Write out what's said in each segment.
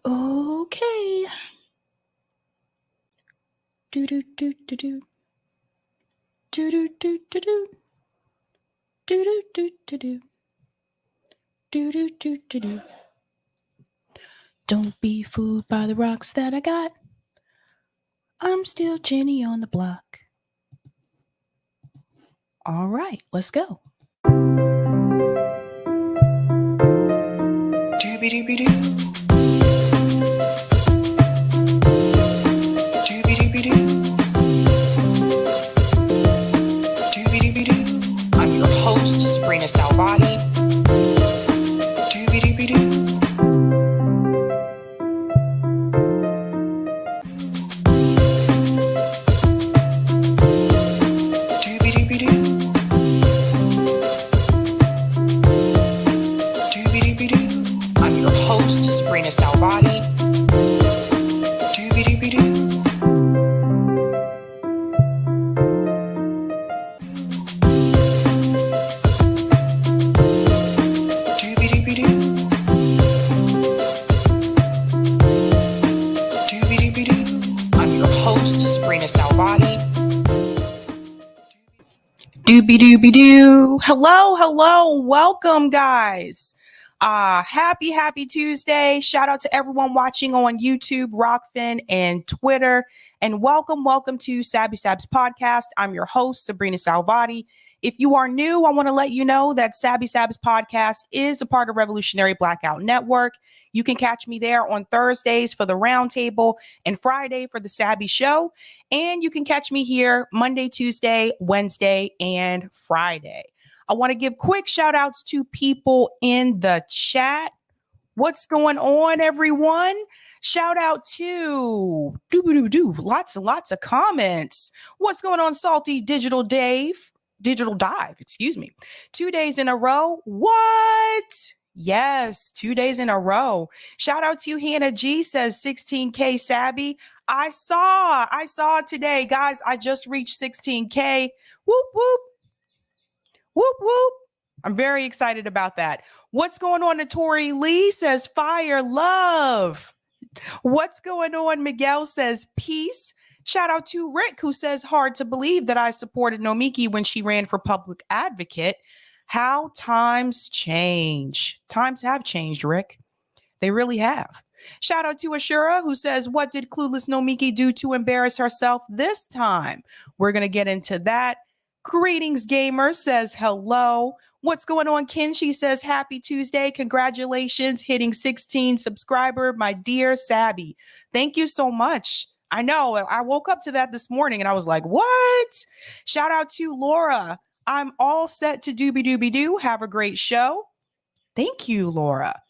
Okay. Do do do do do. Do do do do do. Do do do do do. Do do do do do. Don't be fooled by the rocks that I got. I'm still Jenny on the block. All right, let's go. Doobie-doobie-doo. Sabrina Salvati. Doobie-doobie-doo. Doobie-doobie-doo. Doobie-doobie-doo. I'm your host, Sabrina Salvati. Doobie-doobie-doo. Doobie-doobie-doo. Hello. Welcome, guys. Happy Tuesday. Shout out to everyone watching on YouTube, Rockfin, and Twitter. And welcome to Sabby Sabs podcast. I'm your host, Sabrina Salvati. If you are new, I want to let you know that Sabby Sabs podcast is a part of Revolutionary Blackout Network. You can catch me there on Thursdays for the Roundtable and Friday for the Sabby Show. And you can catch me here Monday, Tuesday, Wednesday, and Friday. I want to give quick shout outs to people in the chat. What's going on, everyone? Shout out to lots of comments. What's going on, Salty Digital Dive, 2 days in a row. What? Yes, 2 days in a row. Shout out to Hannah G, says 16K Sabby. I saw today, guys. I just reached 16K. Whoop, whoop. Whoop, whoop. I'm very excited about that. What's going on? Tori Lee says fire love. What's going on? Miguel says peace. Shout out to Rick, who says hard to believe that I supported Nomiki when she ran for public advocate. How times change. Times have changed, Rick. They really have. Shout out to Ashura, who says, what did clueless Nomiki do to embarrass herself this time? We're going to get into that. Greetings, Gamer says hello. What's going on, Ken? She says, happy Tuesday. Congratulations, hitting 16 subscriber, my dear Sabby. Thank you so much. I know, I woke up to that this morning and I was like, what? Shout out to Laura. I'm all set to doobie-doobie-doo. Have a great show. Thank you, Laura.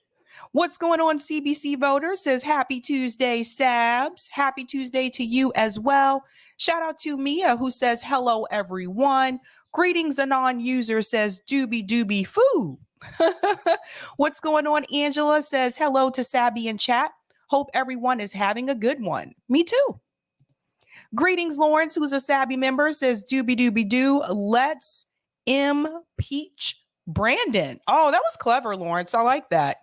What's going on, CBC voter says, happy Tuesday, Sabs. Happy Tuesday to you as well. Shout out to Mia, who says, hello, everyone. Greetings, Anon user says, doobie foo. What's going on? Angela says, hello to Sabby in chat. Hope everyone is having a good one. Me too. Greetings, Lawrence, who's a Sabby member, says, doobie-doobie-doo. Let's impeach Brandon. Oh, that was clever, Lawrence. I like that.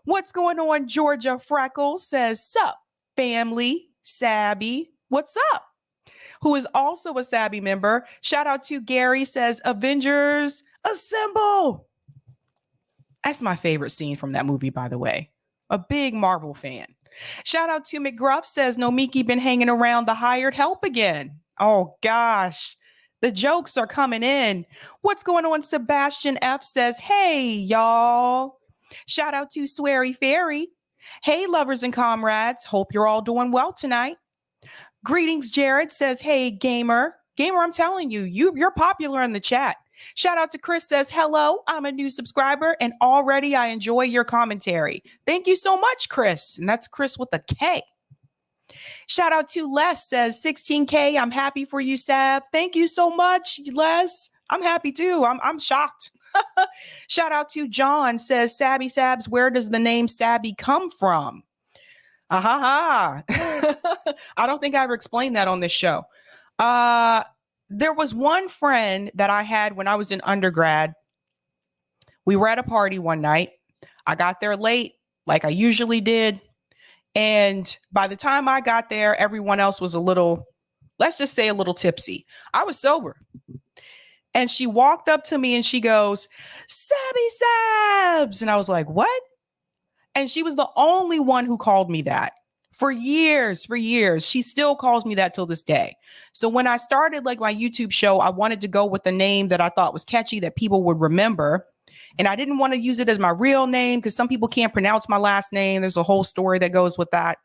What's going on? Georgia Freckles says, sup, family, Sabby. What's up? Who is also a Sabby member. Shout out to Gary, says, Avengers Assemble. That's my favorite scene from that movie, by the way. A big Marvel fan. Shout out to McGruff, says, Nomiki been hanging around the hired help again. Oh, gosh. The jokes are coming in. What's going on? Sebastian F says, hey, y'all. Shout out to Sweary Fairy. Hey, lovers and comrades. Hope you're all doing well tonight. Greetings, Jared says, hey, gamer. Gamer, I'm telling you, you're popular in the chat. Shout out to Chris says, hello, I'm a new subscriber and already I enjoy your commentary. Thank you so much, Chris. And that's Chris with a K. Shout out to Les says, 16K. I'm happy for you, Sab. Thank you so much, Les. I'm happy too. I'm shocked. Shout out to John says, Sabby Sabs, where does the name Sabby come from? I don't think I ever explained that on this show. There was one friend that I had when I was in undergrad. We were at a party one night. I got there late, like I usually did. And by the time I got there, everyone else was a little, let's just say a little tipsy. I was sober. And she walked up to me and she goes, Sabby Sabs. And I was like, what? And she was the only one who called me that for years, for years. She still calls me that till this day. So when I started like my YouTube show, I wanted to go with a name that I thought was catchy that people would remember. And I didn't want to use it as my real name because some people can't pronounce my last name. There's a whole story that goes with that.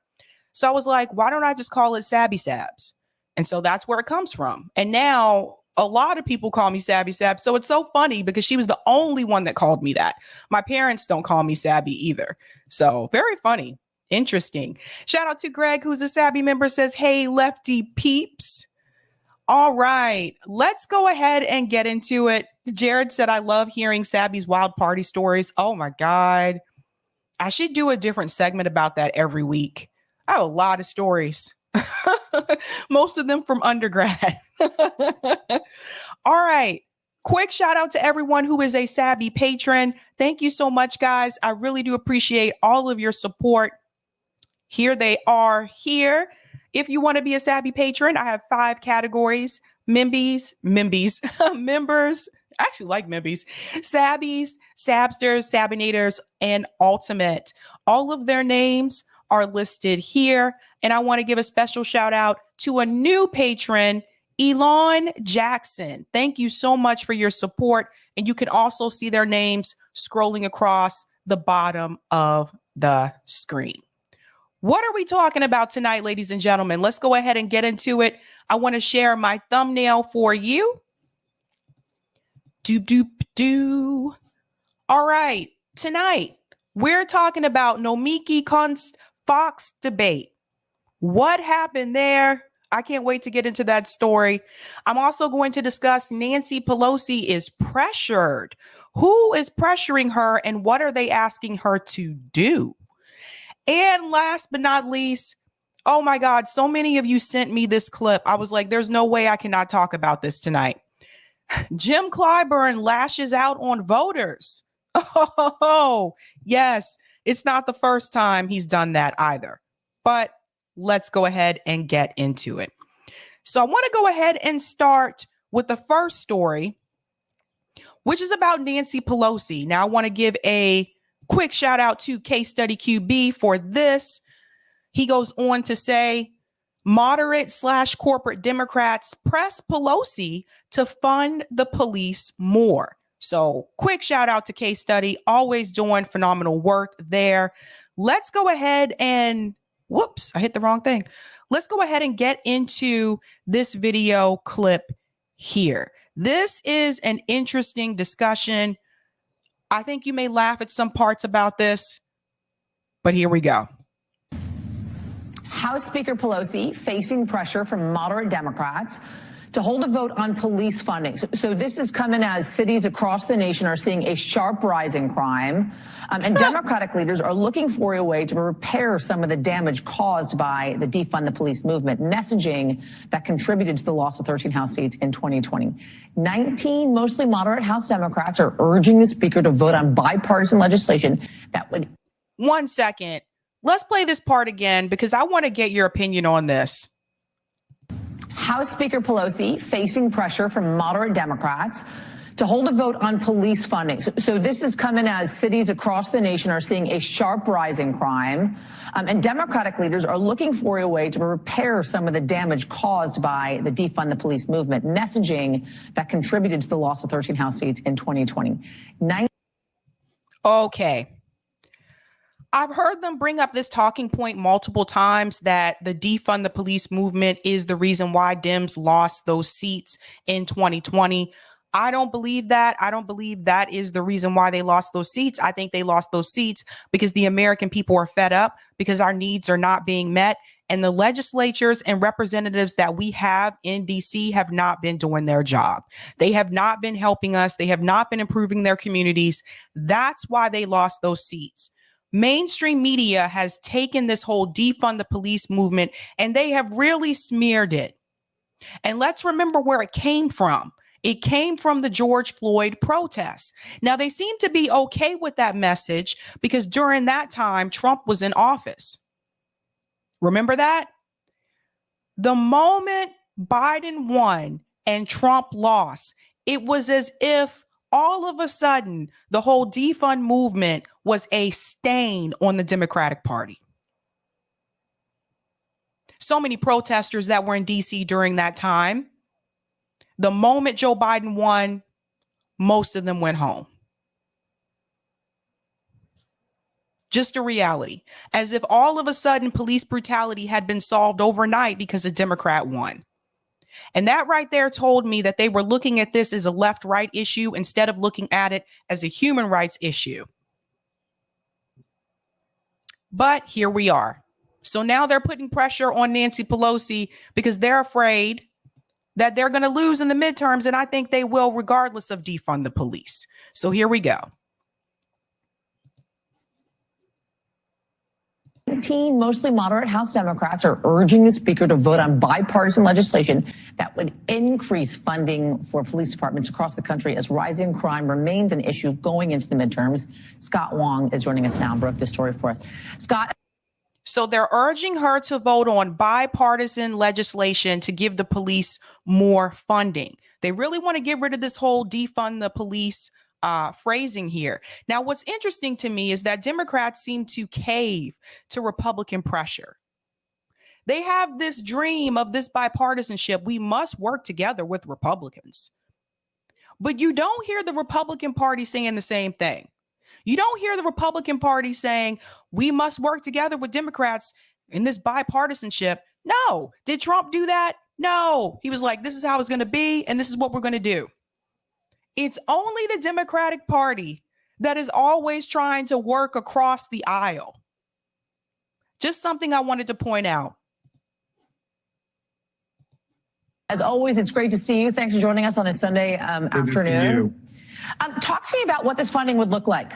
So I was like, why don't I just call it Sabby Sabs? And so that's where it comes from. And now a lot of people call me Sabby Sabs. So it's so funny because she was the only one that called me that. My parents don't call me Sabby either. So very funny. Interesting. Shout out to Greg, who's a Sabby member, says, hey, lefty peeps. All right, let's go ahead and get into it. Jared said, I love hearing Sabby's wild party stories. Oh my God. I should do a different segment about that every week. I have a lot of stories. Most of them from undergrad. All right. Quick shout out to everyone who is a Sabby patron. Thank you so much, guys. I really do appreciate all of your support. Here they are here. If you want to be a Sabby patron, I have 5 categories. Members. I actually like Membies. Sabbies, Sabsters, Sabinators, and Ultimate. All of their names are listed here. And I want to give a special shout out to a new patron, Yvonne Jackson. Thank you so much for your support. And you can also see their names scrolling across the bottom of the screen. What are we talking about tonight, ladies and gentlemen? Let's go ahead and get into it. I want to share my thumbnail for you. Doop, doop, doo. All right. Tonight, we're talking about Nomiki Konst Fox debate. What happened there? I can't wait to get into that story. I'm also going to discuss Nancy Pelosi is pressured. Who is pressuring her and what are they asking her to do? And last but not least, oh my God, so many of you sent me this clip. I was like, there's no way I cannot talk about this tonight. Jim Clyburn lashes out on voters. Oh, yes, it's not the first time he's done that either. But let's go ahead and get into it. So I want to go ahead and start with the first story, which is about Nancy Pelosi. Now, I want to give a quick shout out to Case Study QB for this. He goes on to say, moderate/corporate Democrats press Pelosi to fund the police more. So quick shout out to Case Study, always doing phenomenal work there. Let's go ahead and, whoops, I hit the wrong thing. Let's go ahead and get into this video clip here. This is an interesting discussion. I think you may laugh at some parts about this, but here we go. House Speaker Pelosi facing pressure from moderate Democrats to hold a vote on police funding. So this is coming as cities across the nation are seeing a sharp rise in crime. And Democratic leaders are looking for a way to repair some of the damage caused by the defund the police movement, messaging that contributed to the loss of 13 House seats in 2020. 19 mostly moderate House Democrats are urging the Speaker to vote on bipartisan legislation that would... 1 second. Let's play this part again because I want to get your opinion on this. House Speaker Pelosi facing pressure from moderate Democrats to hold a vote on police funding. So this is coming as cities across the nation are seeing a sharp rise in crime. And Democratic leaders are looking for a way to repair some of the damage caused by the defund the police movement, messaging that contributed to the loss of 13 House seats in 2020. Okay. I've heard them bring up this talking point multiple times that the defund the police movement is the reason why Dems lost those seats in 2020. I don't believe that. I don't believe that is the reason why they lost those seats. I think they lost those seats because the American people are fed up, because our needs are not being met. And the legislatures and representatives that we have in DC have not been doing their job. They have not been helping us. They have not been improving their communities. That's why they lost those seats. Mainstream media has taken this whole defund the police movement and they have really smeared it. And let's remember where it came from. It came from the George Floyd protests. Now, they seem to be okay with that message because during that time, Trump was in office. Remember that? The moment Biden won and Trump lost, it was as if all of a sudden the whole defund movement was a stain on the Democratic Party. So many protesters that were in DC during that time. The moment Joe Biden won, most of them went home. Just a reality, as if all of a sudden police brutality had been solved overnight because a Democrat won. And that right there told me that they were looking at this as a left-right issue instead of looking at it as a human rights issue. But here we are. So now they're putting pressure on Nancy Pelosi because they're afraid that they're going to lose in the midterms. And I think they will, regardless of defund the police. So here we go. 18 mostly moderate House Democrats are urging the Speaker to vote on bipartisan legislation that would increase funding for police departments across the country as rising crime remains an issue going into the midterms. Scott Wong is joining us now and broke this story for us. Scott. So they're urging her to vote on bipartisan legislation to give the police more funding. They really want to get rid of this whole defund the police phrasing here. Now, what's interesting to me is that Democrats seem to cave to Republican pressure. They have this dream of this bipartisanship. We must work together with Republicans. But you don't hear the Republican Party saying the same thing. You don't hear the Republican Party saying we must work together with Democrats in this bipartisanship. No. Did Trump do that? No. He was like, this is how it's going to be, and this is what we're going to do. It's only the Democratic Party that is always trying to work across the aisle. Just something I wanted to point out. As always, it's great to see you. Thanks for joining us on a Sunday afternoon. Talk to me about what this funding would look like.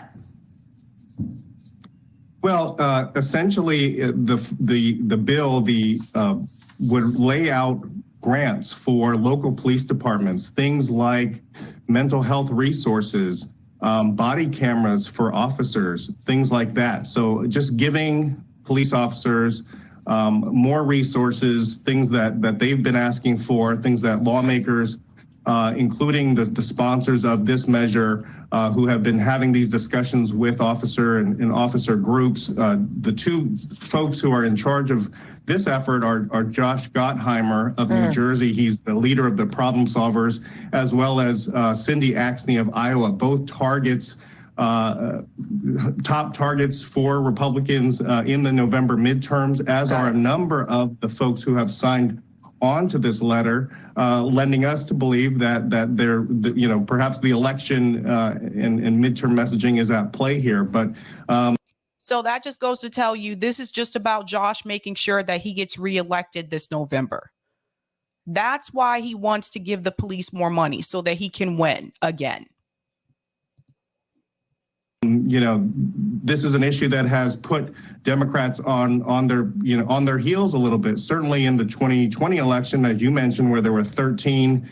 Well, essentially, the bill would lay out grants for local police departments, things like mental health resources, body cameras for officers, things like that. So just giving police officers more resources, things that they've been asking for, things that lawmakers, including the sponsors of this measure, who have been having these discussions with officer and officer groups. The two folks who are in charge of this effort are Josh Gottheimer of New Jersey. He's the leader of the Problem Solvers, as well as Cindy Axney of Iowa, both targets, top targets for Republicans in the November midterms, as are a number of the folks who have signed on to this letter, lending us to believe that they're, perhaps the election and midterm messaging is at play here. But so that just goes to tell you this is just about Josh making sure that he gets reelected this November. That's why he wants to give the police more money so that he can win again. This is an issue that has put Democrats on their heels a little bit. Certainly in the 2020 election, as you mentioned, where there were 13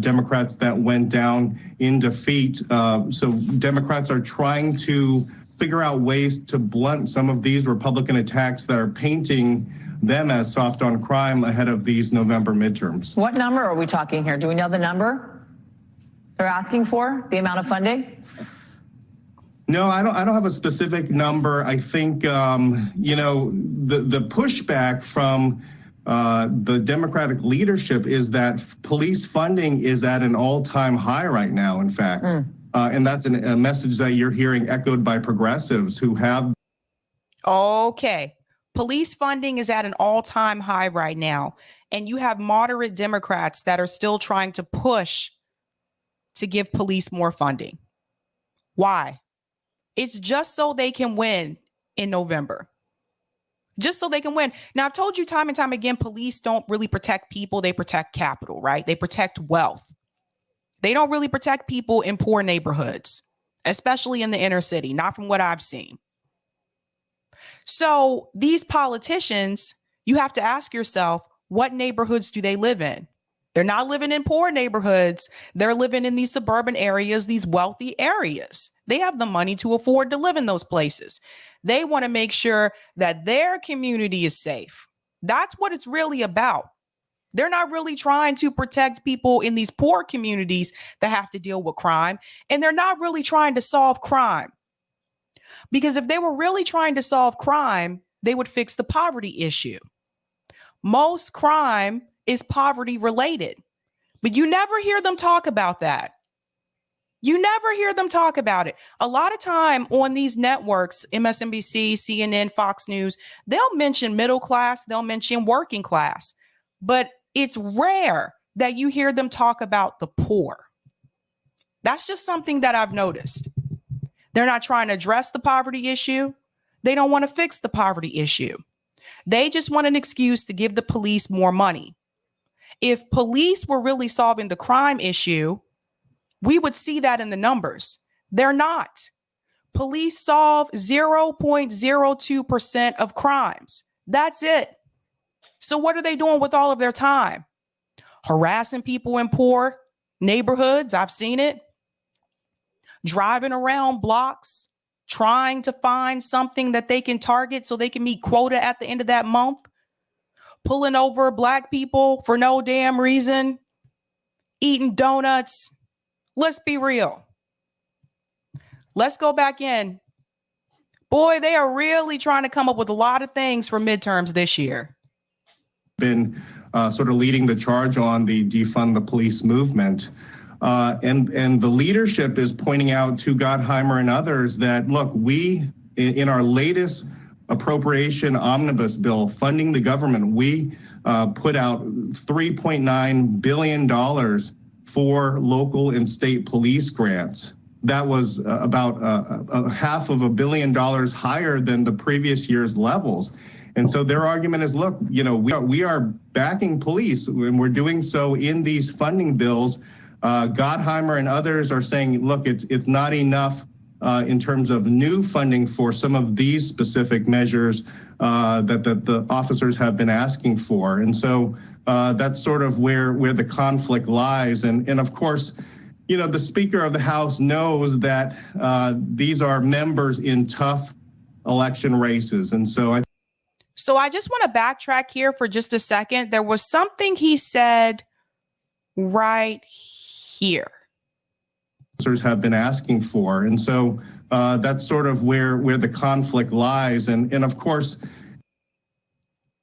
Democrats that went down in defeat. So Democrats are trying to figure out ways to blunt some of these Republican attacks that are painting them as soft on crime ahead of these November midterms. What number are we talking here? Do we know the number they're asking for, the amount of funding? No, I don't have a specific number. I think, the pushback from the Democratic leadership is that police funding is at an all-time high right now, in fact. And that's a message that you're hearing echoed by progressives who have. Okay. Police funding is at an all-time high right now. And you have moderate Democrats that are still trying to push to give police more funding. Why? It's just so they can win in November. Just so they can win. Now, I've told you time and time again, police don't really protect people. They protect capital, right? They protect wealth. They don't really protect people in poor neighborhoods, especially in the inner city, not from what I've seen. So these politicians, you have to ask yourself, what neighborhoods do they live in? They're not living in poor neighborhoods. They're living in these suburban areas, these wealthy areas. They have the money to afford to live in those places. They want to make sure that their community is safe. That's what it's really about. They're not really trying to protect people in these poor communities that have to deal with crime. And they're not really trying to solve crime. Because if they were really trying to solve crime, they would fix the poverty issue. Most crime is poverty related, but you never hear them talk about that. You never hear them talk about it. A lot of time on these networks, MSNBC, CNN, Fox News, they'll mention middle class, they'll mention working class, but it's rare that you hear them talk about the poor. That's just something that I've noticed. They're not trying to address the poverty issue. They don't want to fix the poverty issue. They just want an excuse to give the police more money. If police were really solving the crime issue, we would see that in the numbers. They're not. Police solve 0.02% of crimes. That's it. So what are they doing with all of their time? Harassing people in poor neighborhoods. I've seen it. Driving around blocks, trying to find something that they can target so they can meet quota at the end of that month. Pulling over Black people for no damn reason. Eating donuts. Let's be real. Let's go back in. Boy, they are really trying to come up with a lot of things for midterms this year. Been sort of leading the charge on the defund the police movement. And the leadership is pointing out to Gottheimer and others that, look, we, in our latest appropriation omnibus bill funding the government, we put out $3.9 billion for local and state police grants. That was about $500 million higher than the previous year's levels. And so their argument is, look, you know, we are backing police, and we're doing so in these funding bills. Gottheimer and others are saying, look, it's not enough in terms of new funding for some of these specific measures that the officers have been asking for. And so that's sort of where the conflict lies. And of course, you know, the Speaker of the House knows that these are members in tough election races. And so I just want to backtrack here for just a second. There was something he said right here. Officers have been asking for. And so that's sort of where the conflict lies. And of course,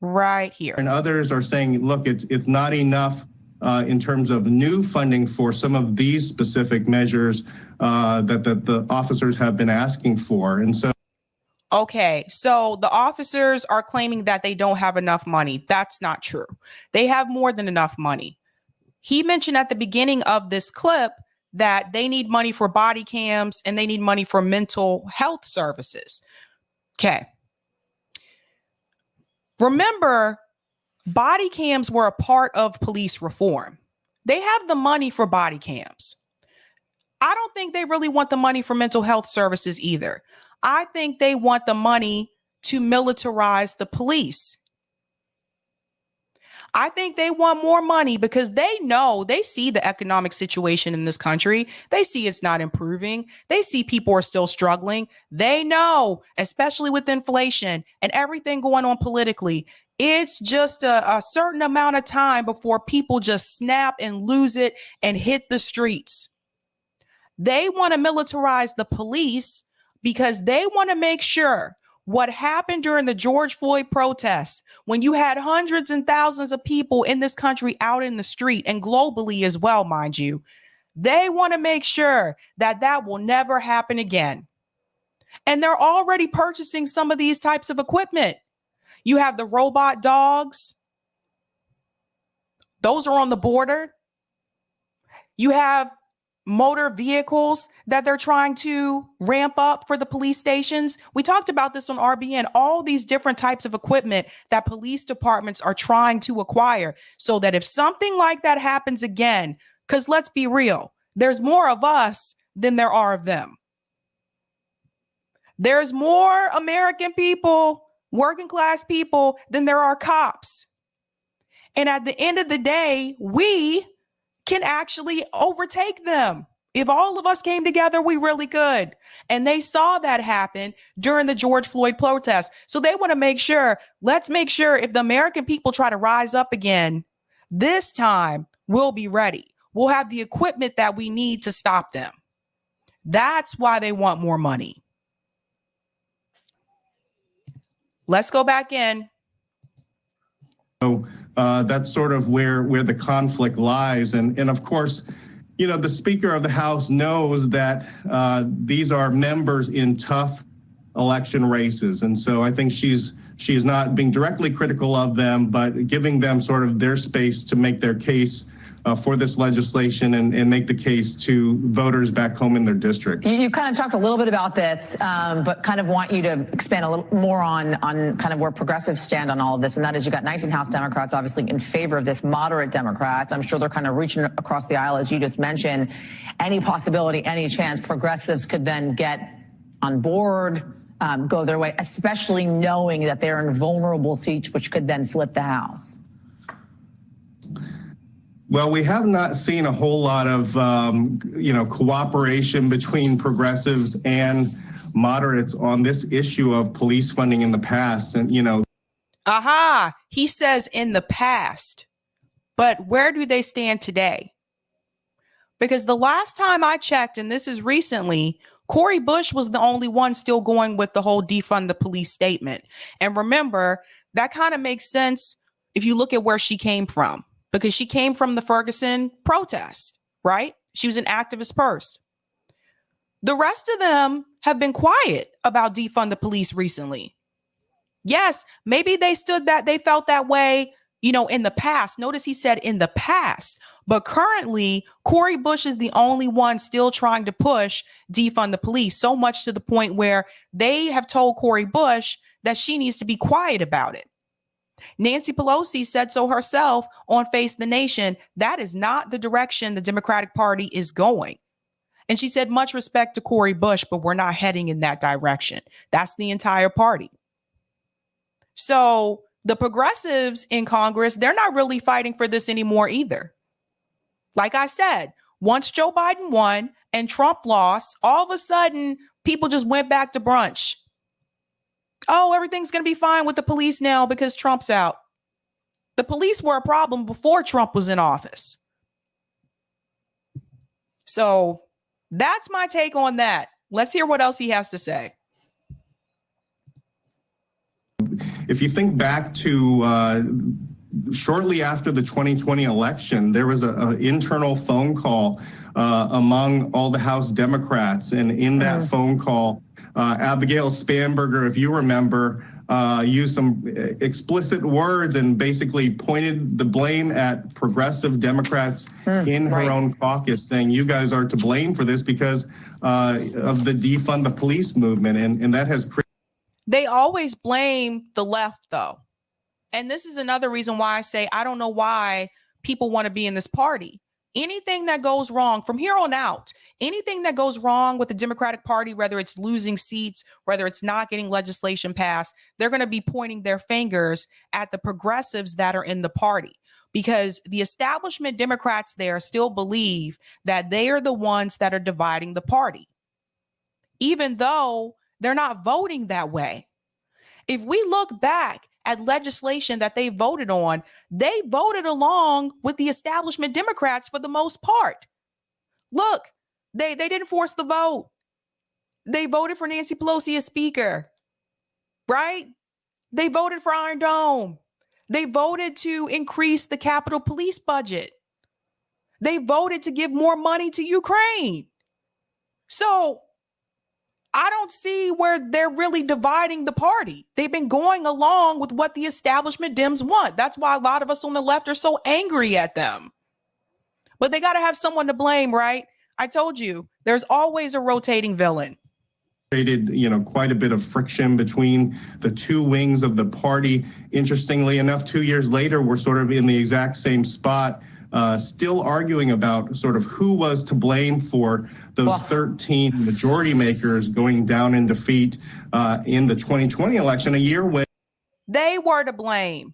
right here. And others are saying, look, it's not enough in terms of new funding for some of these specific measures that the officers have been asking for. And so. Okay, so the officers are claiming that they don't have enough money. That's not true. They have more than enough money. He mentioned at the beginning of this clip that they need money for body cams and they need money for mental health services. Okay. Remember, body cams were a part of police reform. They have the money for body cams. I don't think they really want the money for mental health services either. I think they want the money to militarize the police. I think they want more money because they see the economic situation in this country. They see it's not improving. They see people are still struggling. They know, especially with inflation and everything going on politically, it's just a certain amount of time before people just snap and lose it and hit the streets. They want to militarize the police because they want to make sure what happened during the George Floyd protests, when you had hundreds and thousands of people in this country out in the street and globally as well, mind you, they want to make sure that that will never happen again. And they're already purchasing some of these types of equipment. You have the robot dogs. Those are on the border. You have motor vehicles that they're trying to ramp up for the police stations. We talked about this on RBN, all these different types of equipment that police departments are trying to acquire so that if something like that happens again, because let's be real, there's more of us than there are of them. There's more American people, working class people, than there are cops. And at the end of the day, we can actually overtake them. If all of us came together, we really could. And they saw that happen during the George Floyd protest. So they want to make sure, let's make sure if the American people try to rise up again, this time we'll be ready. We'll have the equipment that we need to stop them. That's why they want more money. Let's go back in. So that's sort of where the conflict lies. And of course, you know, the Speaker of the House knows that these are members in tough election races. And so I think she is not being directly critical of them, but giving them sort of their space to make their case for this legislation and make the case to voters back home in their districts. You kind of talked a little bit about this, but kind of want you to expand a little more on kind of where progressives stand on all of this. And that is, you got 19 House Democrats obviously in favor of this, moderate Democrats. I'm sure they're kind of reaching across the aisle, as you just mentioned. Any possibility, any chance progressives could then get on board, go their way, especially knowing that they're in vulnerable seats, which could then flip the House? Well, we have not seen a whole lot of, cooperation between progressives and moderates on this issue of police funding in the past. And, He says in the past, but where do they stand today? Because the last time I checked, and this is recently, Cori Bush was the only one still going with the whole defund the police statement. And remember, that kind of makes sense if you look at where she came from. Because she came from the Ferguson protest, right? She was an activist first. The rest of them have been quiet about defund the police recently. Yes, maybe they felt that way, in the past. Notice he said in the past, but currently Cori Bush is the only one still trying to push defund the police, so much to the point where they have told Cori Bush that she needs to be quiet about it. Nancy Pelosi said so herself on Face the Nation. That is not the direction the Democratic Party is going. And she said, much respect to Cori Bush, but we're not heading in that direction. That's the entire party. So the progressives in Congress, they're not really fighting for this anymore either. Like I said, once Joe Biden won and Trump lost, all of a sudden people just went back to brunch. Oh, everything's going to be fine with the police now because Trump's out. The police were a problem before Trump was in office. So that's my take on that. Let's hear what else he has to say. If you think back to shortly after the 2020 election, there was an internal phone call among all the House Democrats. And in that phone call, Abigail Spanberger, if you remember, used some explicit words and basically pointed the blame at progressive Democrats in her own caucus, saying you guys are to blame for this because of the defund the police movement. And that has created. They always blame the left, though. And this is another reason why I say I don't know why people want to be in this party. Anything that goes wrong from here on out, anything that goes wrong with the Democratic Party, whether it's losing seats, whether it's not getting legislation passed, they're going to be pointing their fingers at the progressives that are in the party, because the establishment Democrats there still believe that they are the ones that are dividing the party, even though they're not voting that way. If we look back at legislation that they voted on, they voted along with the establishment Democrats for the most part. Look, they didn't force the vote. They voted for Nancy Pelosi as speaker, right? They voted for Iron Dome. They voted to increase the Capitol Police budget. They voted to give more money to Ukraine. So I don't see where they're really dividing the party. They've been going along with what the establishment Dems want. That's why a lot of us on the left are so angry at them. But they got to have someone to blame, right? I told you, there's always a rotating villain. Created, quite a bit of friction between the two wings of the party. Interestingly enough, 2 years later, we're sort of in the exact same spot, still arguing about sort of who was to blame for those 13 majority makers going down in defeat in the 2020 election, a year when they were to blame.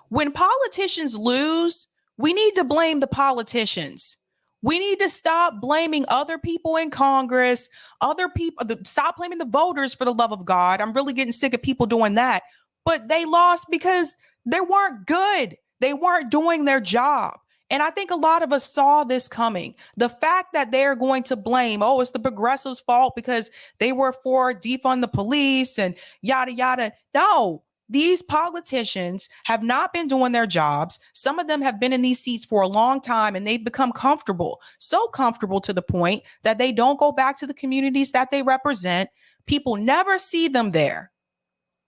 When politicians lose, We need to blame the politicians. We need to stop blaming other people in Congress, other people, stop blaming the voters, for the love of God. I'm really getting sick of people doing that. But they lost because they weren't good. They weren't doing their job. And I think a lot of us saw this coming. The fact that they're going to blame, oh, it's the progressives' fault because they were for defund the police and yada, yada. No, these politicians have not been doing their jobs. Some of them have been in these seats for a long time and they've become comfortable, so comfortable to the point that they don't go back to the communities that they represent. People never see them there.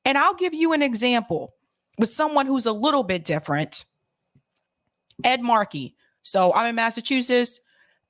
And I'll give you an example with someone who's a little bit different. Ed Markey. So I'm in Massachusetts.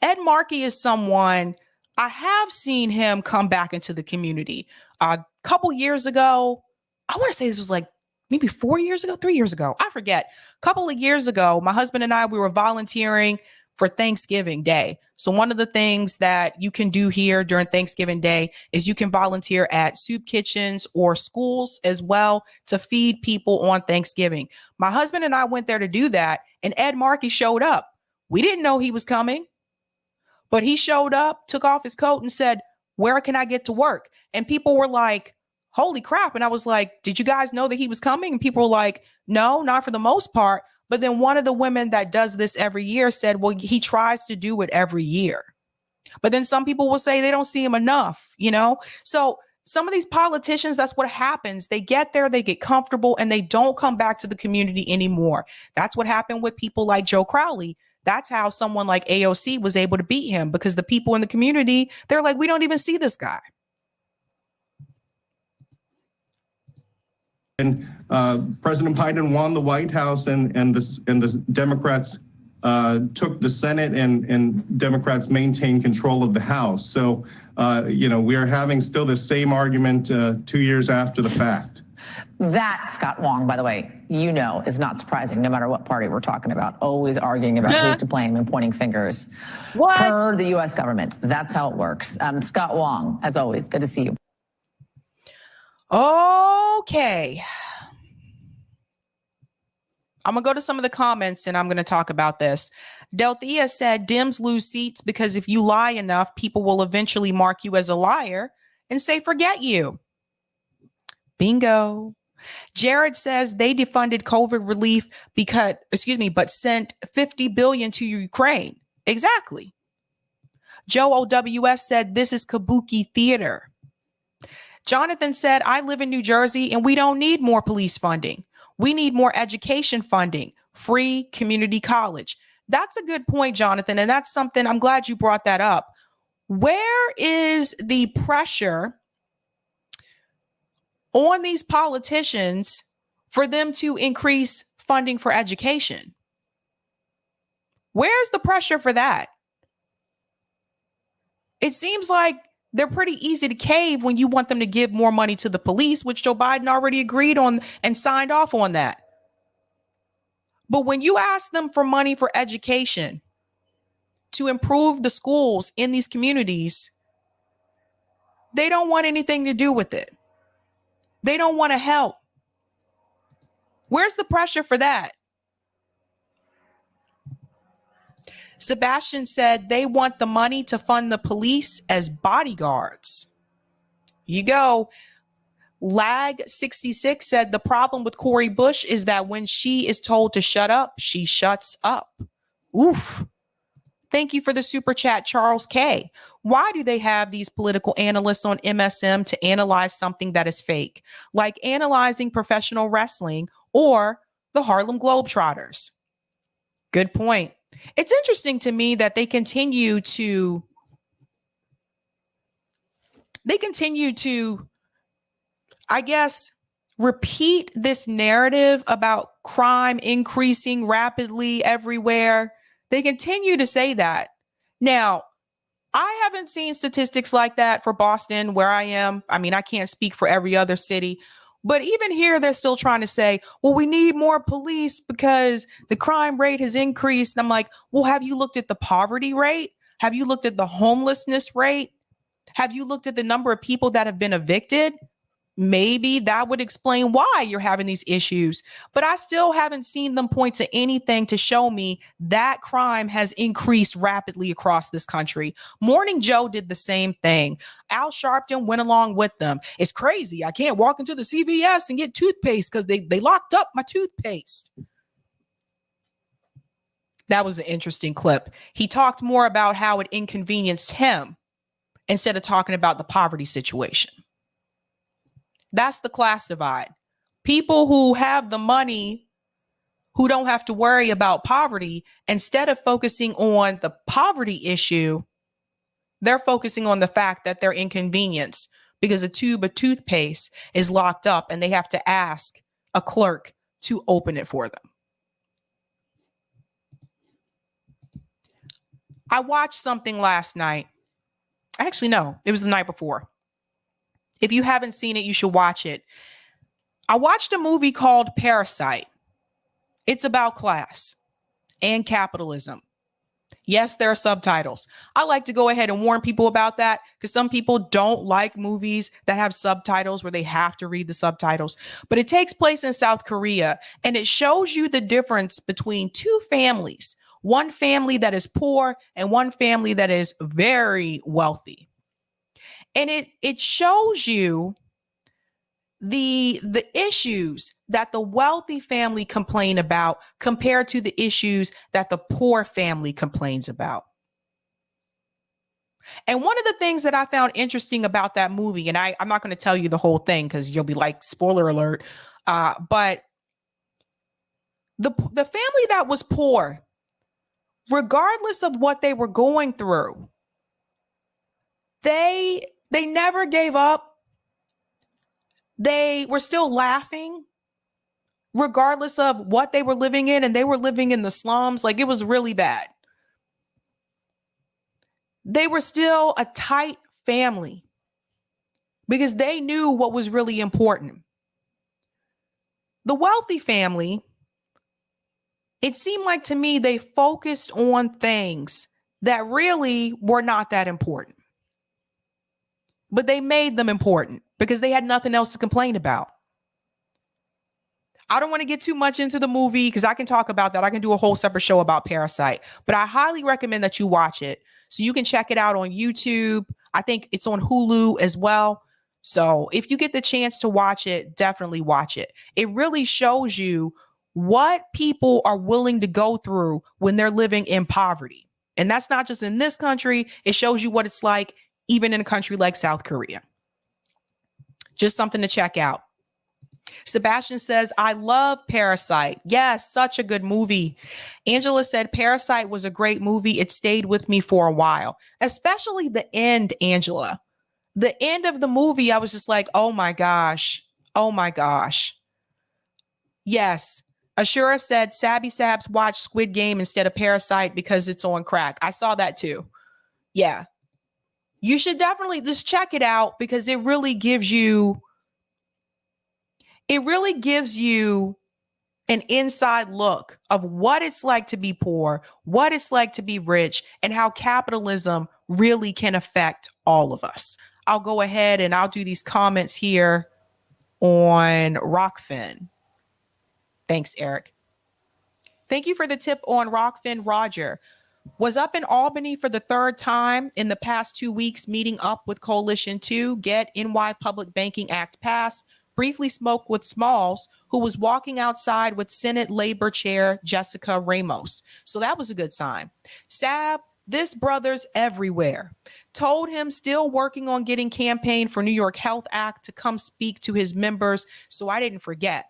Ed Markey is someone I have seen him come back into the community. A couple years ago, I want to say this was like maybe 4 years ago, 3 years ago. I forget. A couple of years ago, my husband and I, we were volunteering for Thanksgiving Day. So one of the things that you can do here during Thanksgiving Day is you can volunteer at soup kitchens or schools as well to feed people on Thanksgiving. My husband and I went there to do that, and Ed Markey showed up. We didn't know he was coming, but he showed up, took off his coat and said, "Where can I get to work?" And people were like, "Holy crap." And I was like, "Did you guys know that he was coming?" And people were like, "No, not for the most part." But then one of the women that does this every year said, well, he tries to do it every year. But then some people will say they don't see him enough, you know? So some of these politicians, that's what happens. They get there, they get comfortable, and they don't come back to the community anymore. That's what happened with people like Joe Crowley. That's how someone like AOC was able to beat him, because the people in the community, they're like, we don't even see this guy. And President Biden won the White House, and the Democrats took the Senate, and Democrats maintained control of the House. So, we are having still the same argument 2 years after the fact. That, Scott Wong, by the way, is not surprising, no matter what party we're talking about, always arguing about who's to blame and pointing fingers. What? Per the U.S. government. That's how it works. Scott Wong, as always, good to see you. Okay. I'm going to go to some of the comments and I'm going to talk about this. Delthea said, Dems lose seats because if you lie enough, people will eventually mark you as a liar and say, forget you. Bingo. Jared says they defunded COVID relief but sent $50 billion to Ukraine. Exactly. Joe OWS said this is kabuki theater. Jonathan said, I live in New Jersey and we don't need more police funding. We need more education funding, free community college. That's a good point, Jonathan. And that's something I'm glad you brought that up. Where is the pressure on these politicians for them to increase funding for education? Where's the pressure for that? It seems like they're pretty easy to cave when you want them to give more money to the police, which Joe Biden already agreed on and signed off on that. But when you ask them for money for education to improve the schools in these communities, they don't want anything to do with it. They don't want to help. Where's the pressure for that? Sebastian said they want the money to fund the police as bodyguards. You go. Lag 66 said the problem with Cori Bush is that when she is told to shut up, she shuts up. Oof. Thank you for the super chat, Charles K. Why do they have these political analysts on MSM to analyze something that is fake, like analyzing professional wrestling or the Harlem Globetrotters? Good point. It's interesting to me that they continue to I guess, repeat this narrative about crime increasing rapidly everywhere. They continue to say that. Now, I haven't seen statistics like that for Boston, where I am. I mean, I can't speak for every other city, but even here, they're still trying to say, well, we need more police because the crime rate has increased. And I'm like, well, have you looked at the poverty rate? Have you looked at the homelessness rate? Have you looked at the number of people that have been evicted? maybe that would explain why you're having these issues. But I still haven't seen them point to anything to show me that crime has increased rapidly across this country. Morning Joe did the same thing. Al Sharpton went along with them. It's crazy. I can't walk into the CVS and get toothpaste because they locked up my toothpaste. That was an interesting clip. He talked more about how it inconvenienced him instead of talking about the poverty situation. That's the class divide. People who have the money, who don't have to worry about poverty, instead of focusing on the poverty issue, they're focusing on the fact that they're inconvenienced because a tube of toothpaste is locked up and they have to ask a clerk to open it for them. I watched something last night. Actually, no, it was the night before. If you haven't seen it, you should watch it. I watched a movie called Parasite. It's about class and capitalism. Yes, there are subtitles. I like to go ahead and warn people about that because some people don't like movies that have subtitles where they have to read the subtitles. But it takes place in South Korea, and it shows you the difference between two families. One family that is poor and one family that is very wealthy. And it shows you the issues that the wealthy family complain about compared to the issues that the poor family complains about. And one of the things that I found interesting about that movie, and I'm not going to tell you the whole thing because you'll be like, spoiler alert, but the family that was poor, regardless of what they were going through, they never gave up. They were still laughing, regardless of what they were living in, and they were living in the slums. Like, it was really bad. They were still a tight family because they knew what was really important. The wealthy family, it seemed like to me they focused on things that really were not that important. But they made them important because they had nothing else to complain about. I don't want to get too much into the movie because I can talk about that. I can do a whole separate show about Parasite, but I highly recommend that you watch it. So you can check it out on YouTube. I think it's on Hulu as well. So if you get the chance to watch it, definitely watch it. It really shows you what people are willing to go through when they're living in poverty. And that's not just in this country. It shows you what it's like even in a country like South Korea. Just something to check out. Sebastian says, I love Parasite. Yes, such a good movie. Angela said, Parasite was a great movie. It stayed with me for a while, especially the end, Angela. The end of the movie, I was just like, oh my gosh. Oh my gosh. Yes. Ashura said, Sabs watched Squid Game instead of Parasite because it's on crack. I saw that too. Yeah. You should definitely just check it out because it really gives you an inside look of what it's like to be poor, what it's like to be rich, and how capitalism really can affect all of us. I'll go ahead and I'll do these comments here on Rockfin. Thanks, Eric. Thank you for the tip on Rockfin, Roger. Was up in Albany for the third time in the past 2 weeks, meeting up with Coalition 2, get NY Public Banking Act passed, briefly spoke with Smalls, who was walking outside with Senate Labor Chair Jessica Ramos. So that was a good sign. Sab, this brother's everywhere. Told him still working on getting campaign for New York Health Act to come speak to his members, so I didn't forget.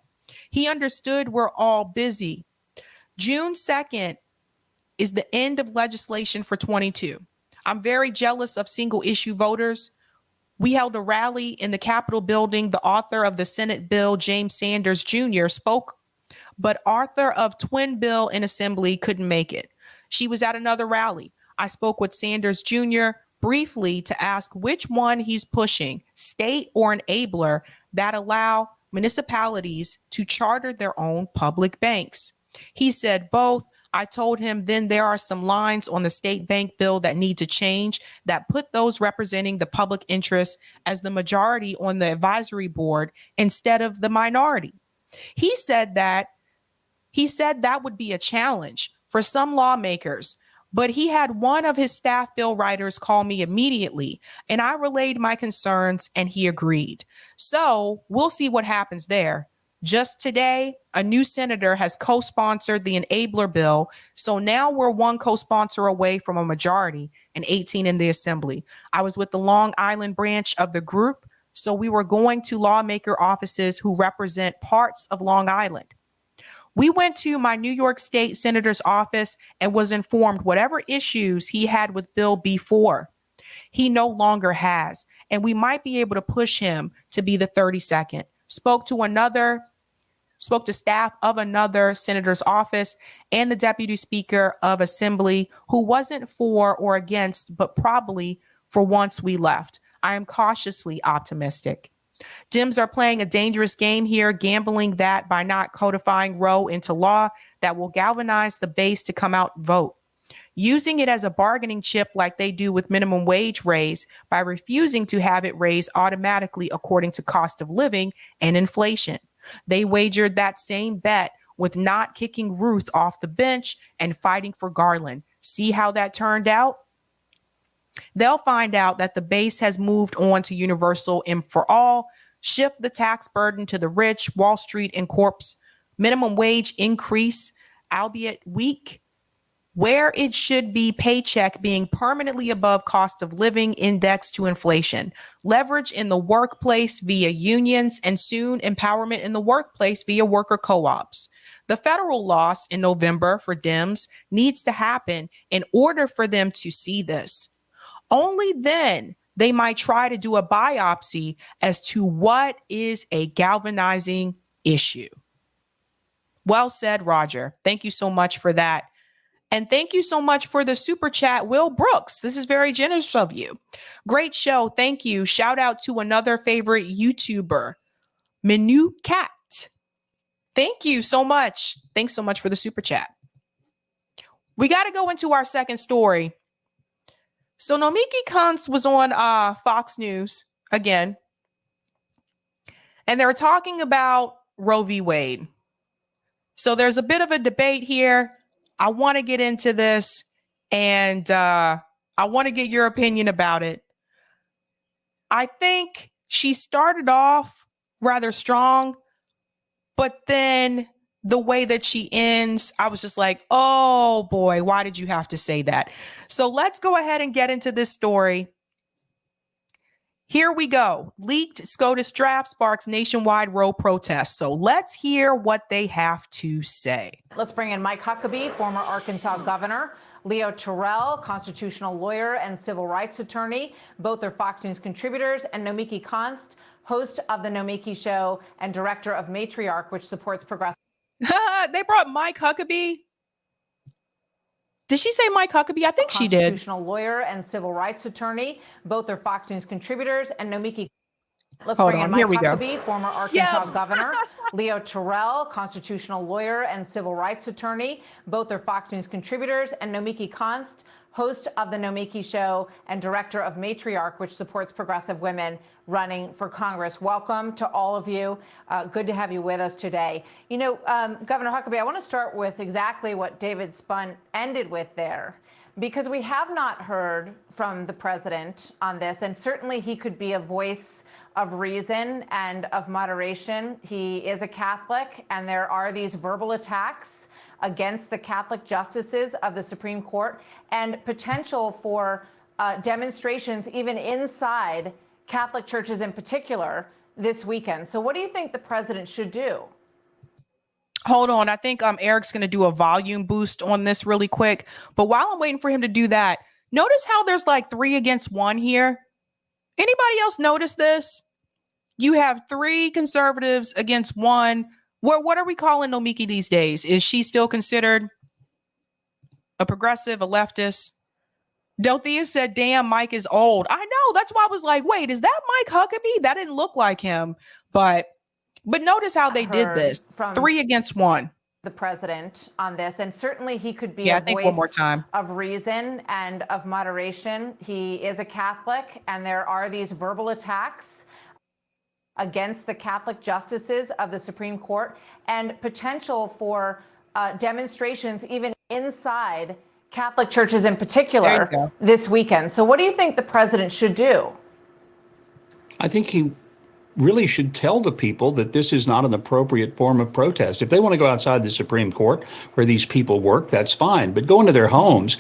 He understood we're all busy. June 2nd is the end of legislation for 22. I'm very jealous of single issue voters. We held a rally in the Capitol building. The author of the Senate bill, James Sanders Jr., spoke, but author of Twin Bill in Assembly couldn't make it. She was at another rally. I spoke with Sanders Jr. briefly to ask which one he's pushing, state or enabler that allow municipalities to charter their own public banks. He said both. I told him then there are some lines on the state bank bill that need to change that put those representing the public interest as the majority on the advisory board instead of the minority. He said that would be a challenge for some lawmakers, but he had one of his staff bill writers call me immediately, and I relayed my concerns, and he agreed. So we'll see what happens there. Just today, a new senator has co-sponsored the enabler bill, so now we're one co-sponsor away from a majority and 18 in the assembly. I was with the Long Island branch of the group, so we were going to lawmaker offices who represent parts of Long Island. We went to my New York State senator's office and was informed whatever issues he had with Bill B4, he no longer has, and we might be able to push him to be the 32nd. Spoke to staff of another senator's office and the deputy speaker of assembly who wasn't for or against, but probably for once we left. I am cautiously optimistic. Dems are playing a dangerous game here, gambling that by not codifying Roe into law that will galvanize the base to come out and vote, using it as a bargaining chip like they do with minimum wage raise by refusing to have it raised automatically according to cost of living and inflation. They wagered that same bet with not kicking Ruth off the bench and fighting for Garland. See how that turned out? They'll find out that the base has moved on to universal and for all, shift the tax burden to the rich, Wall Street and corps, minimum wage increase, albeit weak, where it should be paycheck being permanently above cost of living index to inflation, leverage in the workplace via unions, and soon empowerment in the workplace via worker co-ops. The federal loss in November for Dems needs to happen in order for them to see this. Only then they might try to do a biopsy as to what is a galvanizing issue. Well said, Roger. Thank you so much for that. And thank you so much for the super chat, Will Brooks. This is very generous of you. Great show. Thank you. Shout out to another favorite YouTuber, Menu Cat. Thank you so much. Thanks so much for the super chat. We got to go into our second story. So Nomiki Konst was on Fox News again, and they're talking about Roe v. Wade. So there's a bit of a debate here. I want to get into this, and I want to get your opinion about it. I think she started off rather strong, but then the way that she ends, I was just like, oh boy, why did you have to say that? So let's go ahead and get into this story. Here we go. Leaked SCOTUS draft sparks nationwide Roe protests. So let's hear what they have to say. Let's bring in Mike Huckabee, former Arkansas governor, Leo Terrell, constitutional lawyer and civil rights attorney. Both are Fox News contributors, and Nomiki Konst, host of The Nomiki Show and director of Matriarch, which supports progressive. They brought Mike Huckabee. Did she say Mike Huckabee? I think she did. Constitutional lawyer and civil rights attorney. Both are Fox News contributors, and Nomiki. Let's Hold bring on, in Mike here we go. Huckabee, former Arkansas governor, Leo Terrell, constitutional lawyer and civil rights attorney. Both are Fox News contributors, and Nomiki Konst, host of The Nomiki Show and director of Matriarch, which supports progressive women running for Congress. Welcome to all of you. Good to have you with us today. You know, Governor Huckabee, I want to start with exactly what David Spun ended with there, because we have not heard from the president on this, and certainly he could be a voice of reason and of moderation. He is a Catholic, and there are these verbal attacks against the Catholic justices of the Supreme Court and potential for demonstrations even inside Catholic churches in particular this weekend. So what do you think the president should do? Hold on. I think Eric's going to do a volume boost on this really quick. But while I'm waiting for him to do that, notice how there's like 3 against 1 here. Anybody else notice this? You have 3 conservatives against 1. What are we calling Nomiki these days? Is she still considered a progressive, a leftist? Dorothea said, damn, Mike is old. I know. That's why I was like, wait, is that Mike Huckabee? That didn't look like him. But notice how they did this. 3 against 1. the president on this, and certainly he could be Yeah, I a think one more voice time. of reason and of moderation. He is a Catholic, and there are these verbal attacks against the Catholic justices of the Supreme Court and potential for demonstrations even inside Catholic churches in There you particular go. this weekend. So what do you think the president should do? I think he really should tell the people that this is not an appropriate form of protest. If they want to go outside the Supreme Court where these people work, that's fine. But going to their homes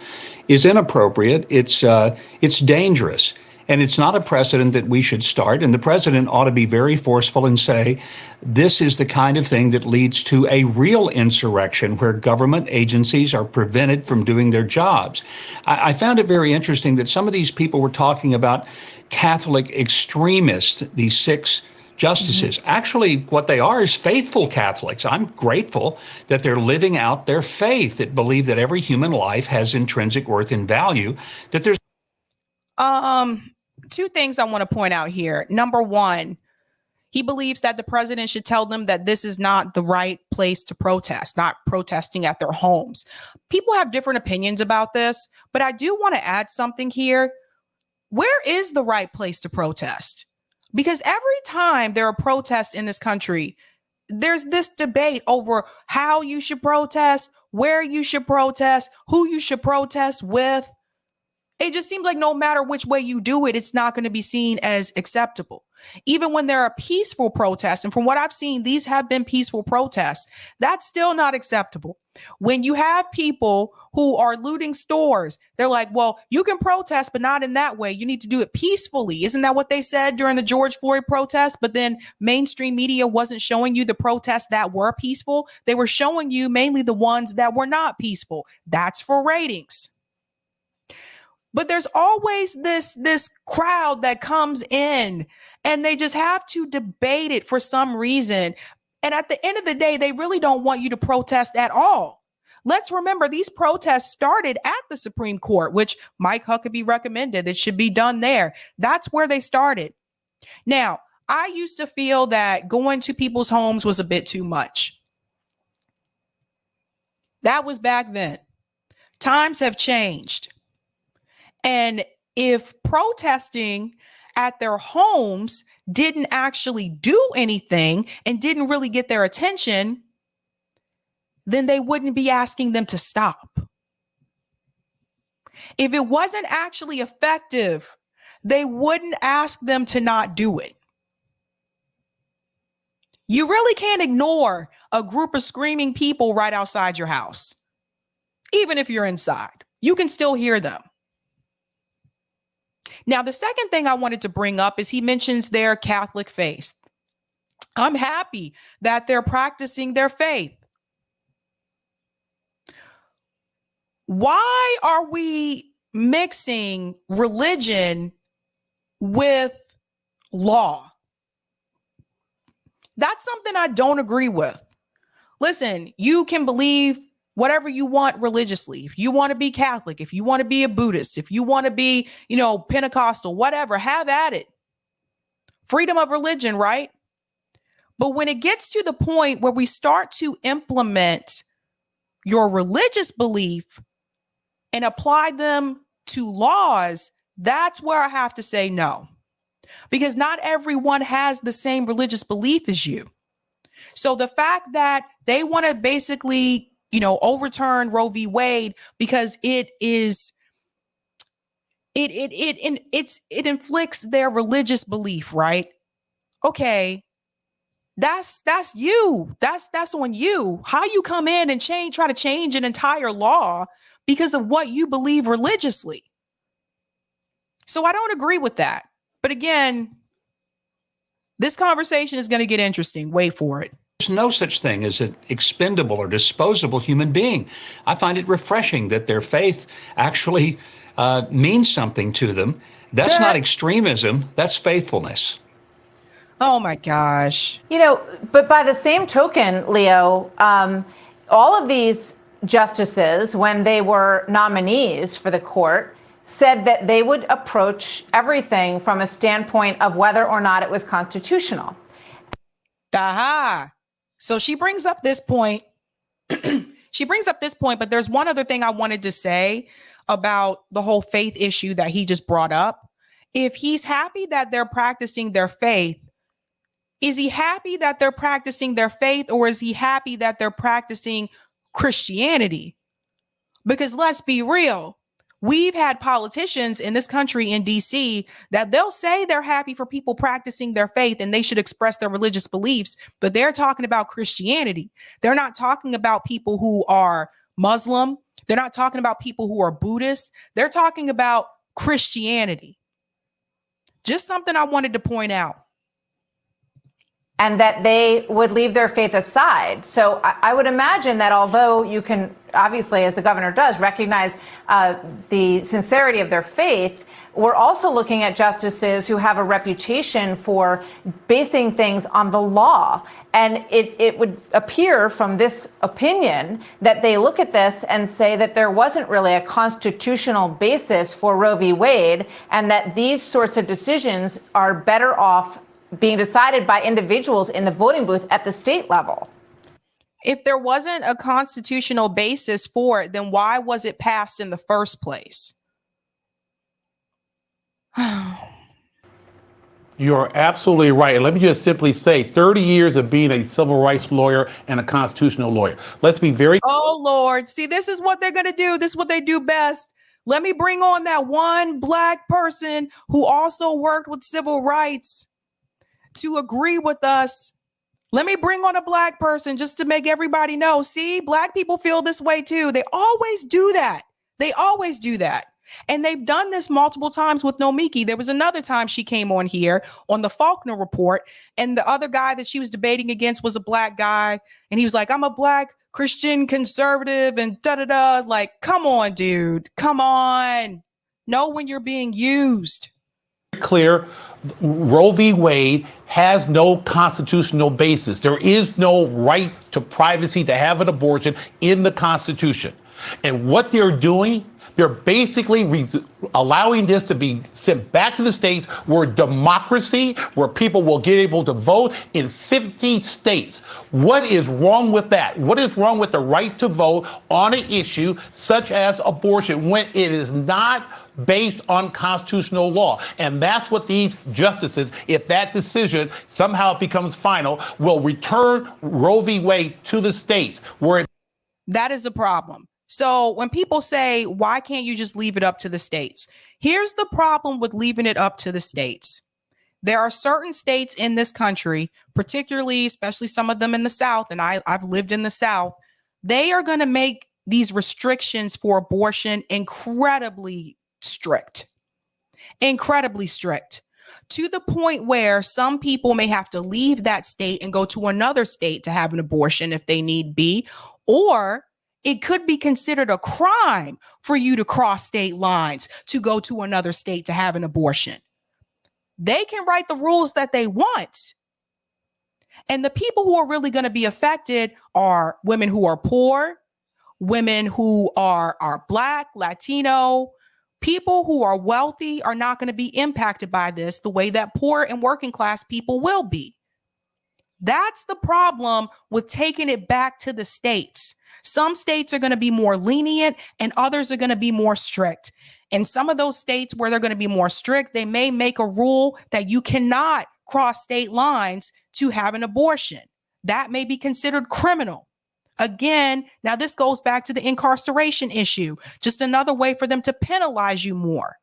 is inappropriate. It's dangerous. And it's not a precedent that we should start. And the president ought to be very forceful and say, this is the kind of thing that leads to a real insurrection where government agencies are prevented from doing their jobs. I found it very interesting that some of these people were talking about Catholic extremists, these 6 justices. Actually, what they are is faithful Catholics. I'm grateful that they're living out their faith, that believe that every human life has intrinsic worth and value, that there's 2 things I want to point out here. Number 1, he believes that the president should tell them that this is not the right place to protest, not protesting at their homes. People have different opinions about this, but I do want to add something here. Where is the right place to protest? Because every time there are protests in this country, there's this debate over how you should protest, where you should protest, who you should protest with. It just seems like no matter which way you do it, it's not going to be seen as acceptable. Even when there are peaceful protests, and from what I've seen, these have been peaceful protests, that's still not acceptable. When you have people who are looting stores, they're like, well, you can protest, but not in that way. You need to do it peacefully. Isn't that what they said during the George Floyd protest? But then mainstream media wasn't showing you the protests that were peaceful. They were showing you mainly the ones that were not peaceful. That's for ratings. But there's always this crowd that comes in and they just have to debate it for some reason. And at the end of the day, they really don't want you to protest at all. Let's remember these protests started at the Supreme Court, which Mike Huckabee recommended that should be done there. That's where they started. Now, I used to feel that going to people's homes was a bit too much. That was back then. Times have changed. And if protesting at their homes didn't actually do anything and didn't really get their attention, then they wouldn't be asking them to stop. If it wasn't actually effective, they wouldn't ask them to not do it. You really can't ignore a group of screaming people right outside your house. Even if you're inside, you can still hear them. Now, the second thing I wanted to bring up is he mentions their Catholic faith. I'm happy that they're practicing their faith. Why are we mixing religion with law? That's something I don't agree with. Listen, you can believe whatever you want religiously. If you want to be Catholic, if you want to be a Buddhist, if you want to be, Pentecostal, whatever, have at it. Freedom of religion, right? But when it gets to the point where we start to implement your religious belief and apply them to laws, that's where I have to say no. Because not everyone has the same religious belief as you. So the fact that they want to basically overturn Roe v. Wade because it inflicts their religious belief, right? Okay, that's you. That's on you. How you come in and try to change an entire law because of what you believe religiously. So I don't agree with that. But again, this conversation is going to get interesting. Wait for it. There's no such thing as an expendable or disposable human being. I find it refreshing that their faith actually means something to them. That's not extremism. That's faithfulness. Oh, my gosh. But by the same token, Leo, all of these justices, when they were nominees for the court, said that they would approach everything from a standpoint of whether or not it was constitutional. Aha. So she brings up this point she brings up this point, but there's one other thing I wanted to say about the whole faith issue that he just brought up. If he's happy that they're practicing their faith, is he happy that they're practicing their faith, or is he happy that they're practicing Christianity? Because let's be real. We've had politicians in this country in DC that they'll say they're happy for people practicing their faith and they should express their religious beliefs, but they're talking about Christianity. They're not talking about people who are Muslim. They're not talking about people who are Buddhist. They're talking about Christianity. Just something I wanted to point out. And that they would leave their faith aside. So I would imagine that although you can obviously, as the governor does, recognize the sincerity of their faith, we're also looking at justices who have a reputation for basing things on the law. And it would appear from this opinion that they look at this and say that there wasn't really a constitutional basis for Roe v. Wade, and that these sorts of decisions are better off being decided by individuals in the voting booth at the state level. If there wasn't a constitutional basis for it, then why was it passed in the first place? You're absolutely right. And let me just simply say 30 years of being a civil rights lawyer and a constitutional lawyer. Let's be very. Oh, Lord. See, this is what they're going to do. This is what they do best. Let me bring on that one black person who also worked with civil rights to agree with us. Let me bring on a black person just to make everybody know. See, black people feel this way too. They always do that. They always do that. And they've done this multiple times with Nomiki. There was another time she came on here on the Faulkner report, and the other guy that she was debating against was a black guy. And he was like, I'm a black Christian conservative and da-da-da. Like, come on, dude. Come on. Know when you're being used. Clear. Roe v. Wade has no constitutional basis. There is no right to privacy to have an abortion in the Constitution. And what they're doing, they're basically allowing this to be sent back to the states where democracy, where people will get able to vote in 50 states. What is wrong with that? What is wrong with the right to vote on an issue such as abortion when it is not based on constitutional law? And that's what these justices, if that decision somehow becomes final, will return Roe v. Wade to the states where that is a problem. So when people say, why can't you just leave it up to the states? Here's the problem with leaving it up to the states. There are certain states in this country, particularly, especially some of them in the South, and I've lived in the South, they are going to make these restrictions for abortion incredibly strict, to the point where some people may have to leave that state and go to another state to have an abortion if they need be, or it could be considered a crime for you to cross state lines to go to another state to have an abortion. They can write the rules that they want. And the people who are really going to be affected are women who are poor, women who are Black, Latino. People who are wealthy are not going to be impacted by this the way that poor and working class people will be. That's the problem with taking it back to the states. Some states are going to be more lenient and others are going to be more strict. In some of those states where they're going to be more strict, they may make a rule that you cannot cross state lines to have an abortion. That may be considered criminal. Again, now this goes back to the incarceration issue, just another way for them to penalize you more.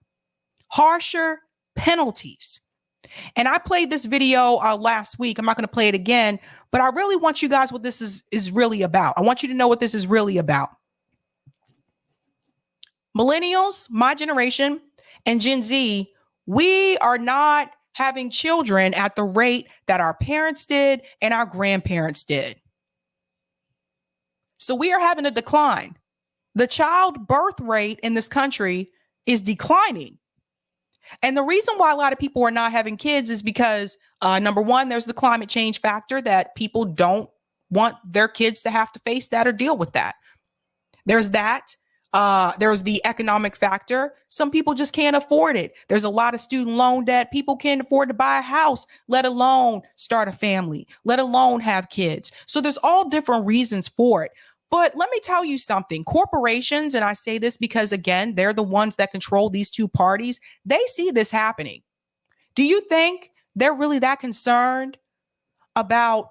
Harsher penalties. And I played this video last week. I'm not going to play it again, but I really want you guys what this is really about. I want you to know what this is really about. Millennials, my generation, and Gen Z, we are not having children at the rate that our parents did and our grandparents did. So we are having a decline. The child birth rate in this country is declining. And the reason why a lot of people are not having kids is because, number one, there's the climate change factor that people don't want their kids to have to face that or deal with that. There's that. There's the economic factor. Some people just can't afford it. There's a lot of student loan debt. People can't afford to buy a house, let alone start a family, let alone have kids. So there's all different reasons for it. But let me tell you something. Corporations, and I say this because, again, they're the ones that control these two parties. They see this happening. Do you think they're really that concerned about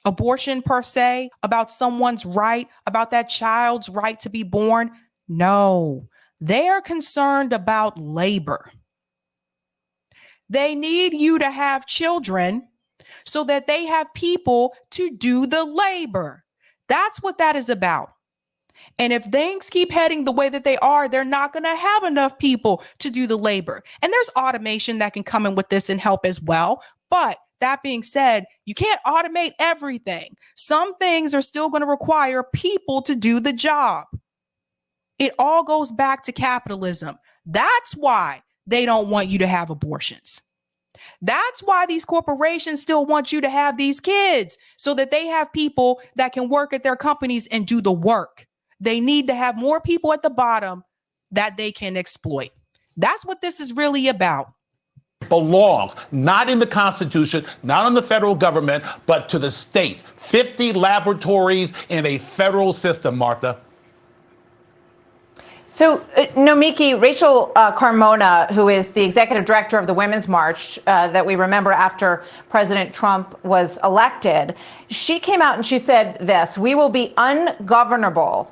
abortion per se, about someone's right, about that child's right to be born? No, they are concerned about labor. They need you to have children so that they have people to do the labor. That's what that is about. And if things keep heading the way that they are, they're not going to have enough people to do the labor. And there's automation that can come in with this and help as well. But that being said, you can't automate everything. Some things are still going to require people to do the job. It all goes back to capitalism. That's why they don't want you to have abortions. That's why these corporations still want you to have these kids, so that they have people that can work at their companies and do the work. They need to have more people at the bottom that they can exploit. That's what this is really about. Belongs not in the Constitution, not in the federal government, but to the states. 50 laboratories in a federal system, Martha. So, Nomiki, Rachel Carmona, who is the executive director of the Women's March that we remember after President Trump was elected, she came out and she said this: we will be ungovernable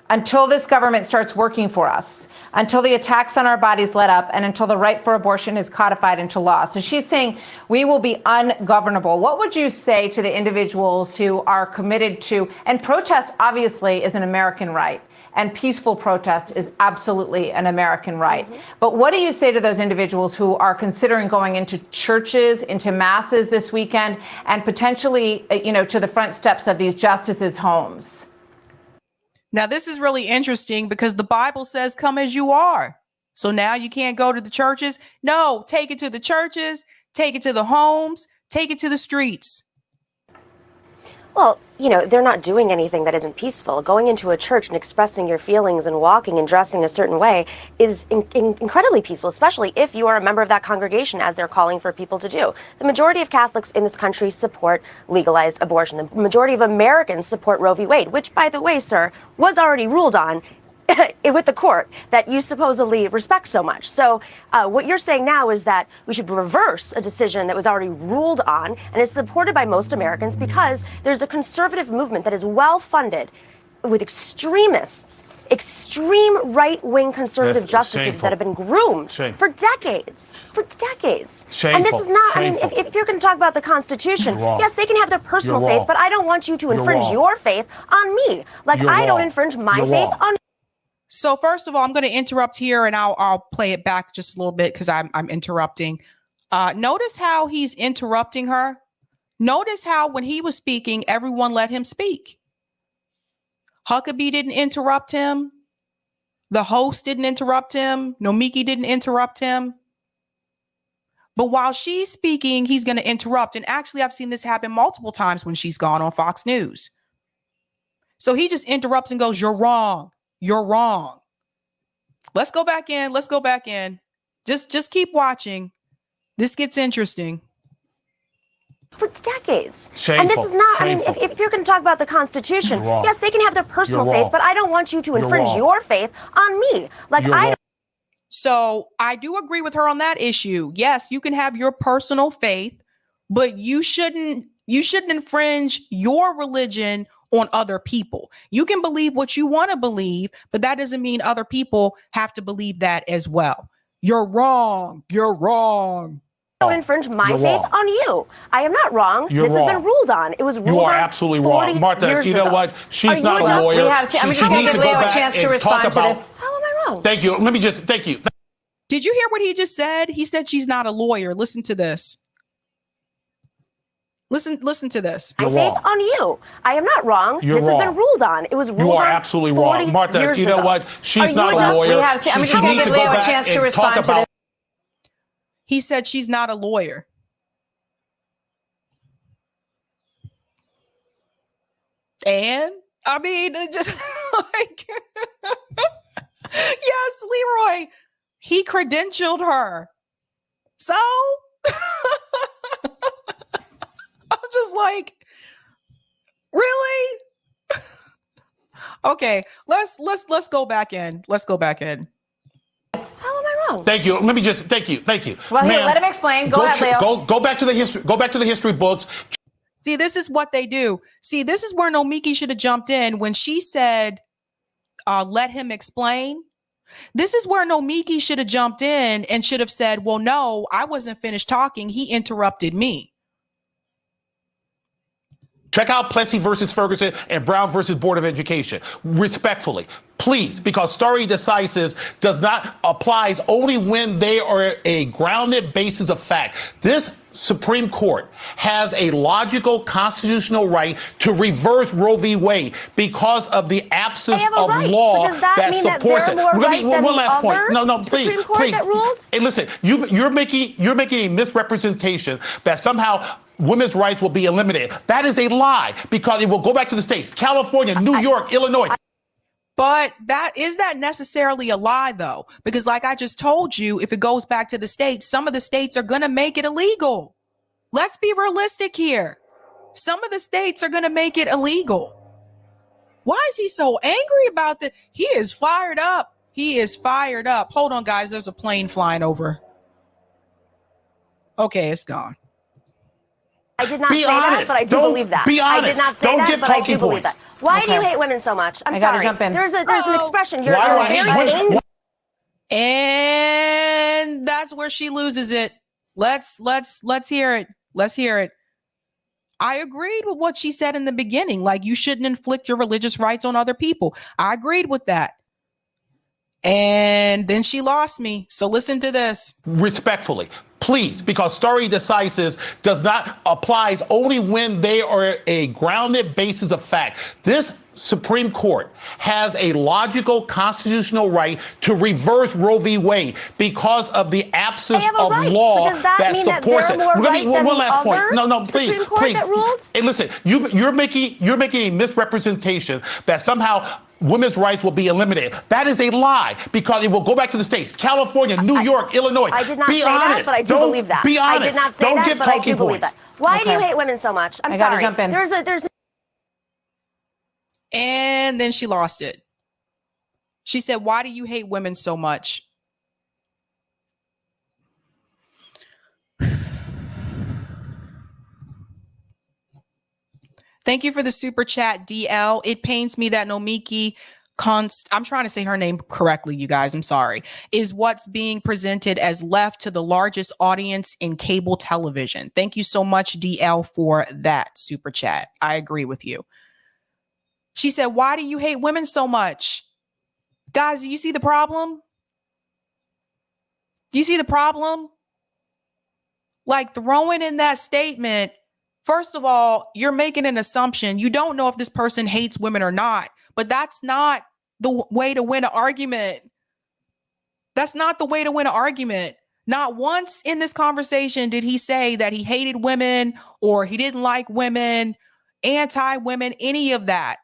until this government starts working for us, until the attacks on our bodies let up, and until the right for abortion is codified into law. So she's saying we will be ungovernable. What would you say to the individuals who are committed to, and protest obviously is an American right, and peaceful protest is absolutely an American right. But what do you say to those individuals who are considering going into churches, into masses this weekend, and potentially, to the front steps of these justices' homes? Now, this is really interesting because the Bible says, come as you are. So now you can't go to the churches. No, take it to the churches, take it to the homes, take it to the streets. Well, they're not doing anything that isn't peaceful. Going into a church and expressing your feelings and walking and dressing a certain way is incredibly peaceful, especially if you are a member of that congregation, as they're calling for people to do. The majority of Catholics in this country support legalized abortion. The majority of Americans support Roe v. Wade, which, by the way, sir, was already ruled on with the court that you supposedly respect so much. So what you're saying now is that we should reverse a decision that was already ruled on and is supported by most Americans, because there's a conservative movement that is well funded with extremists, extreme right-wing conservative justices that have been groomed for decades. And this is not, if you're going to talk about the Constitution, yes, they can have their personal faith, but I don't want you to infringe your faith on me. Like I don't infringe my faith on. So first of all, I'm going to interrupt here and I'll play it back just a little bit because I'm interrupting. Notice how he's interrupting her. Notice how when he was speaking, everyone let him speak. Huckabee didn't interrupt him. The host didn't interrupt him. Nomiki didn't interrupt him. But while she's speaking, he's going to interrupt. And actually, I've seen this happen multiple times when she's gone on Fox News. So he just interrupts and goes, "You're wrong. You're wrong." Let's go back in. Let's go back in. Just keep watching. This gets interesting. For decades. And this is not, if you're going to talk about the Constitution, yes, they can have their personal faith, but I don't want you to infringe your faith on me. So I do agree with her on that issue. Yes, you can have your personal faith, but you shouldn't infringe your religion on other people. You can believe what you want to believe, but that doesn't mean other people have to believe that as well. You're wrong. You're wrong. Don't infringe my faith on you. I am not wrong. This has been ruled on. It was ruled on. You are absolutely wrong. Martha, you know what? She's not a lawyer. I'm just going to give Leo a chance to respond to this. How am I wrong? Thank you. Let me just, thank you. Did you hear what he just said? He said she's not a lawyer. Listen to this. Listen to this. My faith on you. I am not wrong. This has been ruled on. It was ruled on. You are absolutely wrong. Martha, you know what? She's not a lawyer. I'm just going to give Leo a chance to respond to this. He said she's not a lawyer. And I mean, just like, yes, Leroy, he credentialed her. So I'm just like, really? Okay, let's go back in. Let's go back in. How am I wrong? Thank you. Let me just thank you. Well, here, Ma'am, let him explain. Go ahead, Leo. Go back to the history. Go back to the history books. See, this is what they do. See, this is where Nomiki should have jumped in when she said, let him explain. This is where Nomiki should have jumped in and should have said, well, no, I wasn't finished talking. He interrupted me. Check out Plessy versus Ferguson and Brown versus Board of Education. Respectfully, please, because stare decisis does not applies only when they are a grounded basis of fact. This Supreme Court has a logical constitutional right to reverse Roe v. Wade because of the absence of law that supports it. One last point. No, please, Supreme Court that ruled? Hey, listen, you're making a misrepresentation that somehow women's rights will be eliminated. That is a lie because it will go back to the states, California, New York, Illinois. But is that necessarily a lie, though? Because like I just told you, if it goes back to the states, some of the states are going to make it illegal. Let's be realistic here. Some of the states are going to make it illegal. Why is he so angry about that? He is fired up. He is fired up. Hold on, guys. There's a plane flying over. Okay, it's gone. I did not say that, but I do believe that. Be honest. I did not say that, but I do believe that. Why do you hate women so much? I'm sorry. Jump in. There's an expression. You're Why do I very hate women? And that's where she loses it. Let's hear it. Let's hear it. I agreed with what she said in the beginning. Like, you shouldn't inflict your religious rights on other people. I agreed with that. And then she lost me. So listen to this. Respectfully, please, because stare decisis does not applies only when they are a grounded basis of fact. This Supreme Court has a logical constitutional right to reverse Roe v. Wade because of the absence of law that supports it. One last point. No, please, Supreme Court that ruled? Hey, listen, you're making a misrepresentation that somehow women's rights will be eliminated. That is a lie because it will go back to the states, California, New York, Illinois. I did not say that, but I do believe that. Be honest. I did not say that, but I do believe that. Why do you hate women so much? I'm sorry. Jump in. And then she lost it. She said, why do you hate women so much? Thank you for the super chat, DL. It pains me that Nomiki Konst, I'm trying to say her name correctly, you guys, I'm sorry, is what's being presented as left to the largest audience in cable television. Thank you so much, DL, for that super chat. I agree with you. She said, why do you hate women so much? Guys, do you see the problem? Do you see the problem? Like, throwing in that statement, first of all, you're making an assumption. You don't know if this person hates women or not, but that's not the way to win an argument. That's not the way to win an argument. Not once in this conversation did he say that he hated women or he didn't like women, anti-women, any of that.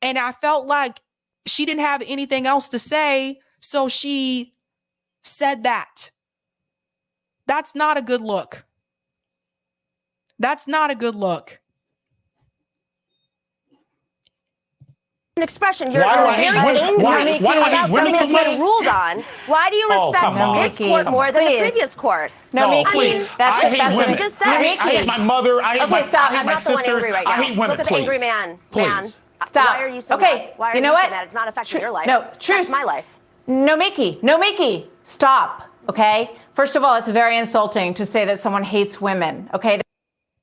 And I felt like she didn't have anything else to say, so she said that. That's not a good look. That's not a good look. An expression. You're very angry about something that's been ruled on. Why do you respect this court more than the previous court? Nomiki, that's what you just said. I hate my mother. I hate my I'm not the one angry right now. I hate women. Look at the angry man. Please. Stop. Why are you so mad? Why are you so mad? It's not affecting your life. No, truth. That's my life. Nomiki, stop. Okay. First of all, it's very insulting to say that someone hates women. Okay.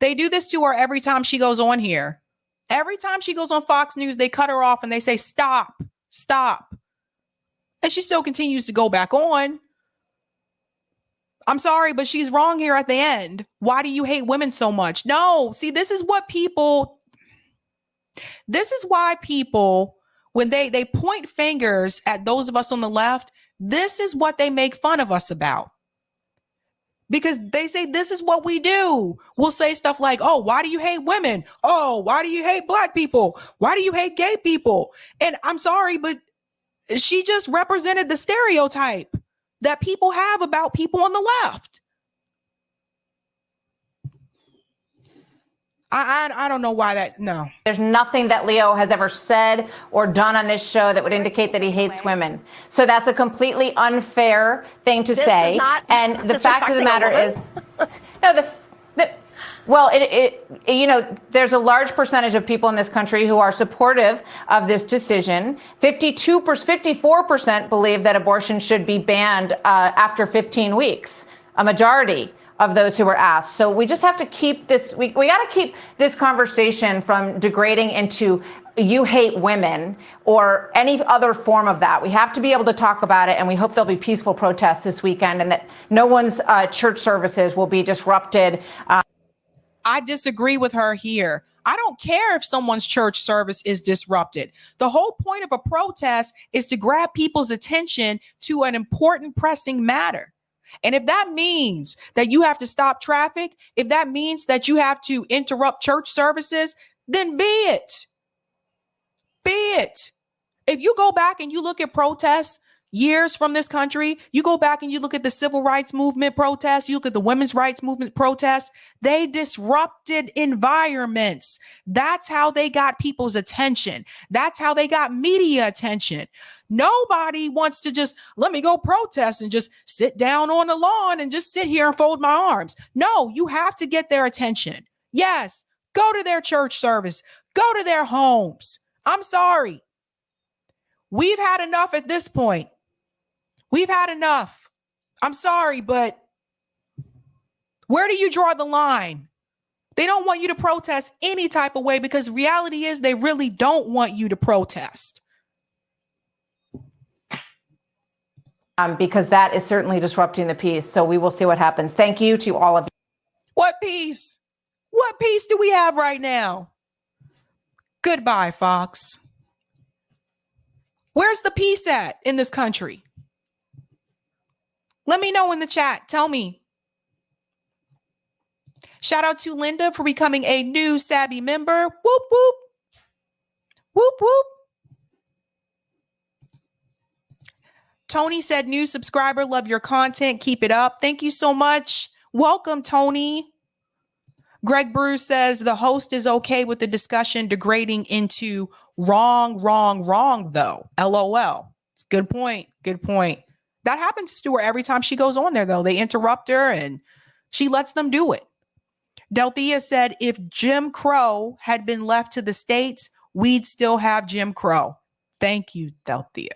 They do this to her every time she goes on here. Every time she goes on Fox News, they cut her off and they say, stop, stop. And she still continues to go back on. I'm sorry, but she's wrong here at the end. Why do you hate women so much? No, see, this is why people, when they point fingers at those of us on the left, this is what they make fun of us about. Because they say this is what we do. We'll say stuff like, oh, why do you hate women? Oh, why do you hate black people? Why do you hate gay people? And I'm sorry, but she just represented the stereotype that people have about people on the left. I don't know why that, no. There's nothing that Leo has ever said or done on this show that would indicate that he hates women. So that's a completely unfair thing to say. Is not And the fact of the disrespecting a matter woman. is, no, well, you know, there's a large percentage of people in this country who are supportive of this decision. 54% believe that abortion should be banned after 15 weeks, a majority of those who were asked. So we just have to keep this, we got to keep this conversation from degrading into you hate women or any other form of that. We have to be able to talk about it, and we hope there'll be peaceful protests this weekend and that no one's church services will be disrupted. I disagree with her here. I don't care if someone's church service is disrupted. The whole point of a protest is to grab people's attention to an important pressing matter. And if that means that you have to stop traffic, if that means that you have to interrupt church services, then be it. Be it. If you go back and you look at protests years from this country, you go back and you look at the civil rights movement protests, you look at the women's rights movement protests, they disrupted environments. That's how they got people's attention. That's how they got media attention. Nobody wants to just let me go protest and just sit down on the lawn and just sit here and fold my arms. No, you have to get their attention. Yes, go to their church service, go to their homes. I'm sorry. We've had enough at this point. We've had enough. I'm sorry, but where do you draw the line? They don't want you to protest any type of way because reality is they really don't want you to protest. Because that is certainly disrupting the peace. So we will see what happens. Thank you to all of you. What peace? What peace do we have right now? Goodbye, Fox. Where's the peace at in this country? Let me know in the chat. Tell me. Shout out to Linda for becoming a new Sabby member. Whoop, whoop. Whoop, whoop. Tony said, new subscriber, love your content. Keep it up. Thank you so much. Welcome, Tony. Greg Bruce says the host is okay with the discussion degrading into wrong, though. LOL. It's a good point. Good point. That happens to her every time she goes on there, though. They interrupt her and she lets them do it. Delthea said, if Jim Crow had been left to the states, we'd still have Jim Crow. Thank you, Delthea.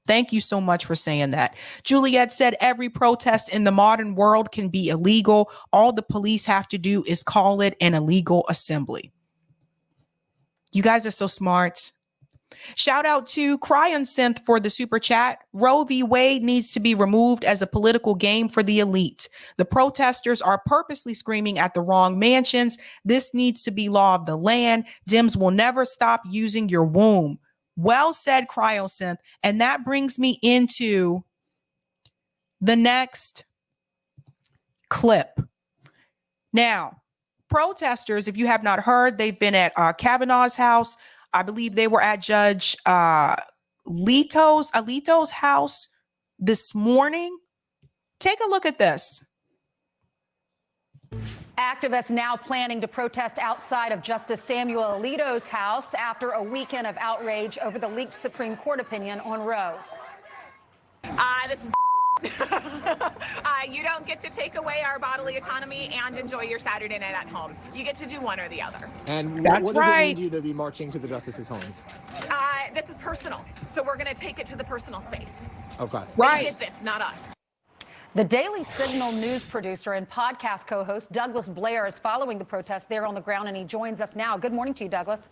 Thank you so much for saying that. Juliet said every protest in the modern world can be illegal. All the police have to do is call it an illegal assembly. You guys are so smart. Shout out to Cryonsynth for the super chat. Roe v. Wade needs to be removed as a political game for the elite. The protesters are purposely screaming at the wrong mansions. This needs to be law of the land. Dems will never stop using your womb. Well said, Cryosynth. And that brings me into the next clip. Now, protesters, if you have not heard, they've been at Kavanaugh's house. I believe they were at Judge Alito's house this morning. Take a look at this. Activists now planning to protest outside of Justice Samuel Alito's house after a weekend of outrage over the leaked Supreme Court opinion on Roe. This is you don't get to take away our bodily autonomy and enjoy your Saturday night at home. You get to do one or the other. And That's what right. does it mean to you to be marching to the justices' homes? This is personal, so we're going to take it to the personal space. Okay. They did this, not us. The Daily Signal news producer and podcast co-host Douglas Blair is following the protests there on the ground, and he joins us now. Good morning to you, Douglas.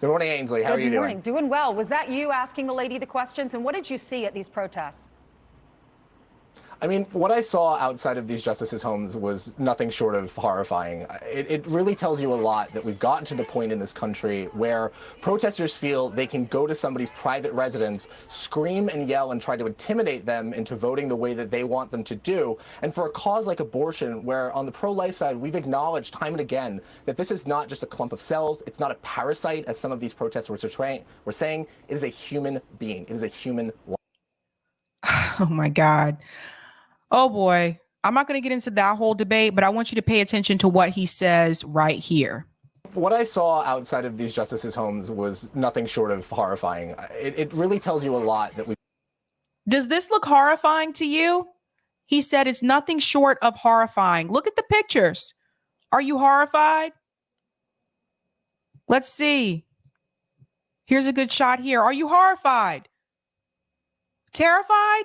Good morning, Ainsley. How are you doing? Good morning. Doing well. Was that you asking the lady the questions, and what did you see at these protests? I mean, what I saw outside of these justices' homes was nothing short of horrifying. It really tells you a lot that we've gotten to the point in this country where protesters feel they can go to somebody's private residence, scream and yell and try to intimidate them into voting the way that they want them to do. And for a cause like abortion, where on the pro-life side, we've acknowledged time and again that this is not just a clump of cells, it's not a parasite, as some of these protesters were saying, it is a human being. It is a human life. Oh, my God. Oh, boy. I'm not going to get into that whole debate, but I want you to pay attention to what he says right here. What I saw outside of these justices' homes was nothing short of horrifying. It really tells you a lot that we. Does this look horrifying to you? He said it's nothing short of horrifying. Look at the pictures. Are you horrified? Let's see. Here's a good shot here. Are you horrified? Terrified?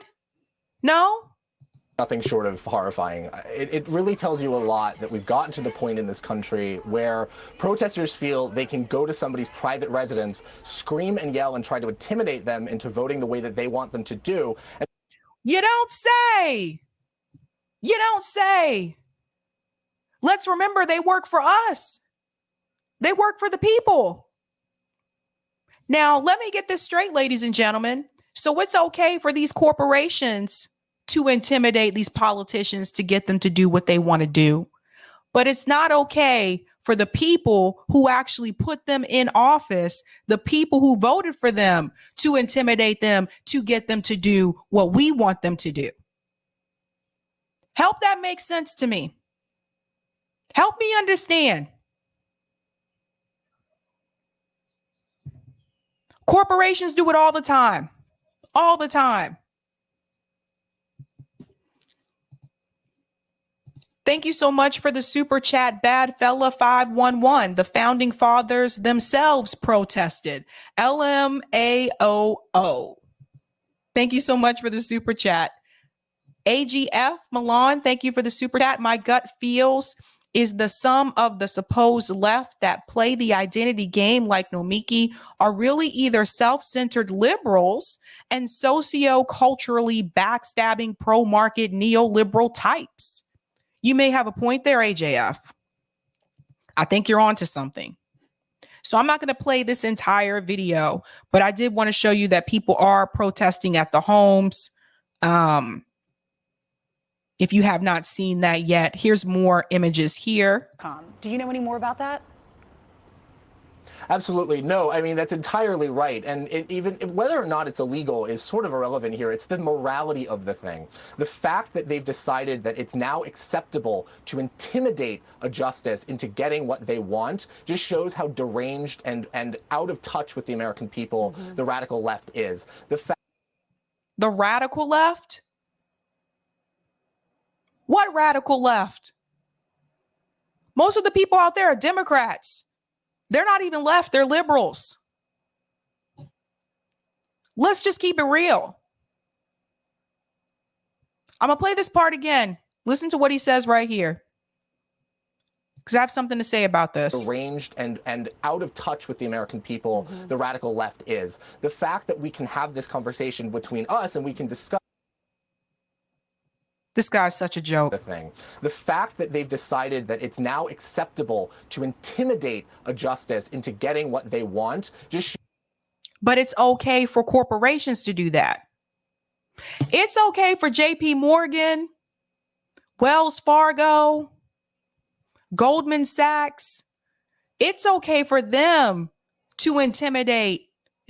No? Nothing short of horrifying. It really tells you a lot that we've gotten to the point in this country where protesters feel they can go to somebody's private residence, scream and yell and try to intimidate them into voting the way that they want them to do. You don't say. You don't say. Let's remember they work for us. They work for the people. Now, let me get this straight, ladies and gentlemen. So it's okay for these corporations to intimidate these politicians to get them to do what they want to do. But it's not okay for the people who actually put them in office, the people who voted for them, to intimidate them to get them to do what we want them to do. Help that make sense to me. Help me understand. Corporations do it all the time. All the time. Thank you so much for the super chat, Bad Fella 511. The founding fathers themselves protested. LMAOO. Thank you so much for the super chat. AGF Milan, thank you for the super chat. My gut feels is the sum of the supposed left that play the identity game like Nomiki are really either self-centered liberals and socio-culturally backstabbing pro-market neoliberal types. You may have a point there, AJF. I think you're onto something. So I'm not going to play this entire video, but I did want to show you that people are protesting at the homes. If you have not seen that yet, here's more images here. Do you know any more about that? Absolutely. No, I mean, that's entirely right. And even whether or not it's illegal is sort of irrelevant here. It's the morality of the thing. The fact that they've decided that it's now acceptable to intimidate a justice into getting what they want just shows how deranged and out of touch with the American people the radical left is. The radical left? What radical left? Most of the people out there are Democrats. They're not even left, they're liberals. Let's just keep it real. I'm going to play this part again. Listen to what he says right here, because I have something to say about this. Deranged and out of touch with the American people the radical left is. The fact that we can have this conversation between us and we can discuss. This guy's such a joke. The fact that they've decided that it's now acceptable to intimidate a justice into getting what they want just. But it's okay for corporations to do that. It's okay for JP Morgan, Wells Fargo, Goldman Sachs. It's okay for them to intimidate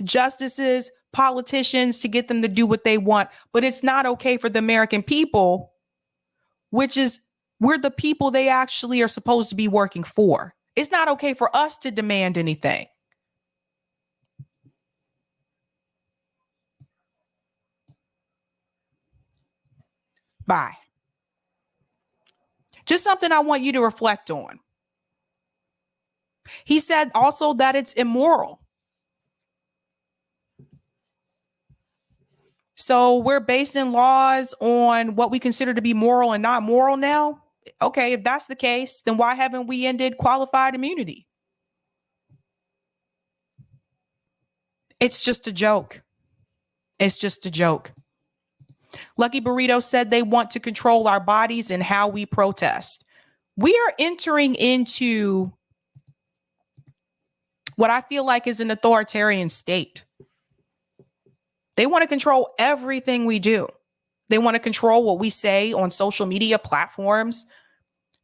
justices, politicians to get them to do what they want. But it's not okay for the American people, which is we're the people they actually are supposed to be working for. It's not okay for us to demand anything. Bye. Just something I want you to reflect on. He said also that it's immoral. So we're basing laws on what we consider to be moral and not moral now. Okay, if that's the case, then why haven't we ended qualified immunity? It's just a joke. It's just a joke. Lucky Burrito said they want to control our bodies and how we protest. We are entering into what I feel like is an authoritarian state. They want to control everything we do. They want to control what we say on social media platforms.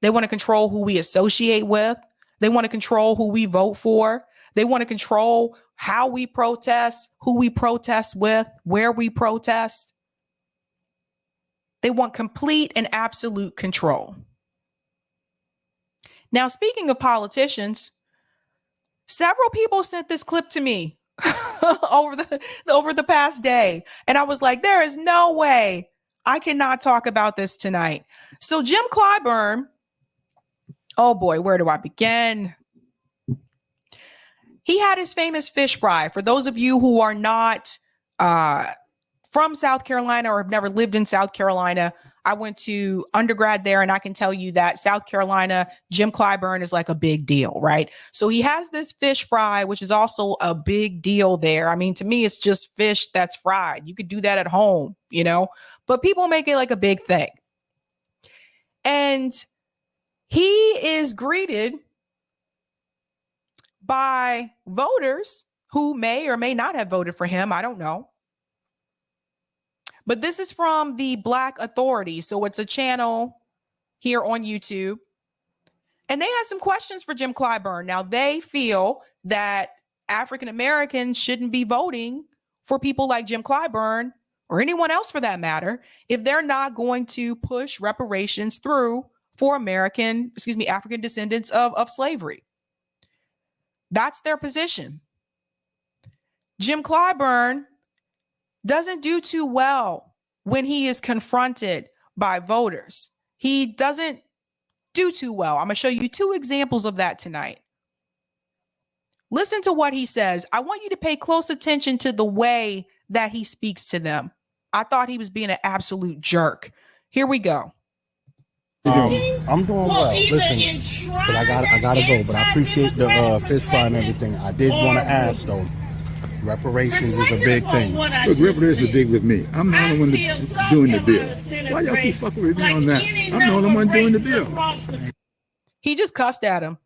They want to control who we associate with. They want to control who we vote for. They want to control how we protest, who we protest with, where we protest. They want complete and absolute control. Now, speaking of politicians, several people sent this clip to me over the past day. And I was like, there is no way I cannot talk about this tonight. So Jim Clyburn, oh boy, where do I begin? He had his famous fish fry. For those of you who are not from South Carolina or have never lived in South Carolina, I went to undergrad there, and I can tell you that South Carolina, Jim Clyburn is like a big deal, right? So he has this fish fry, which is also a big deal there. I mean, to me, it's just fish that's fried. You could do that at home, you know, but people make it like a big thing. And he is greeted by voters who may or may not have voted for him. I don't know. But this is from the Black Authority. So it's a channel here on YouTube. And they have some questions for Jim Clyburn. Now, they feel that African Americans shouldn't be voting for people like Jim Clyburn or anyone else for that matter if they're not going to push reparations through for African descendants of slavery. That's their position. Jim Clyburn doesn't do too well when he is confronted by voters. He doesn't do too well. I'm going to show you two examples of that tonight. Listen to what he says. I want you to pay close attention to the way that he speaks to them. I thought he was being an absolute jerk. Here we go. I'm doing well. Listen, but I gotta go. But I appreciate the fish fry and everything. I did want to ask though. Reparations is a big thing. Look, reparations is big with me. I'm the only one doing the bill. Why y'all keep fucking with me on that? I'm the only one doing the bill. He just cussed at him.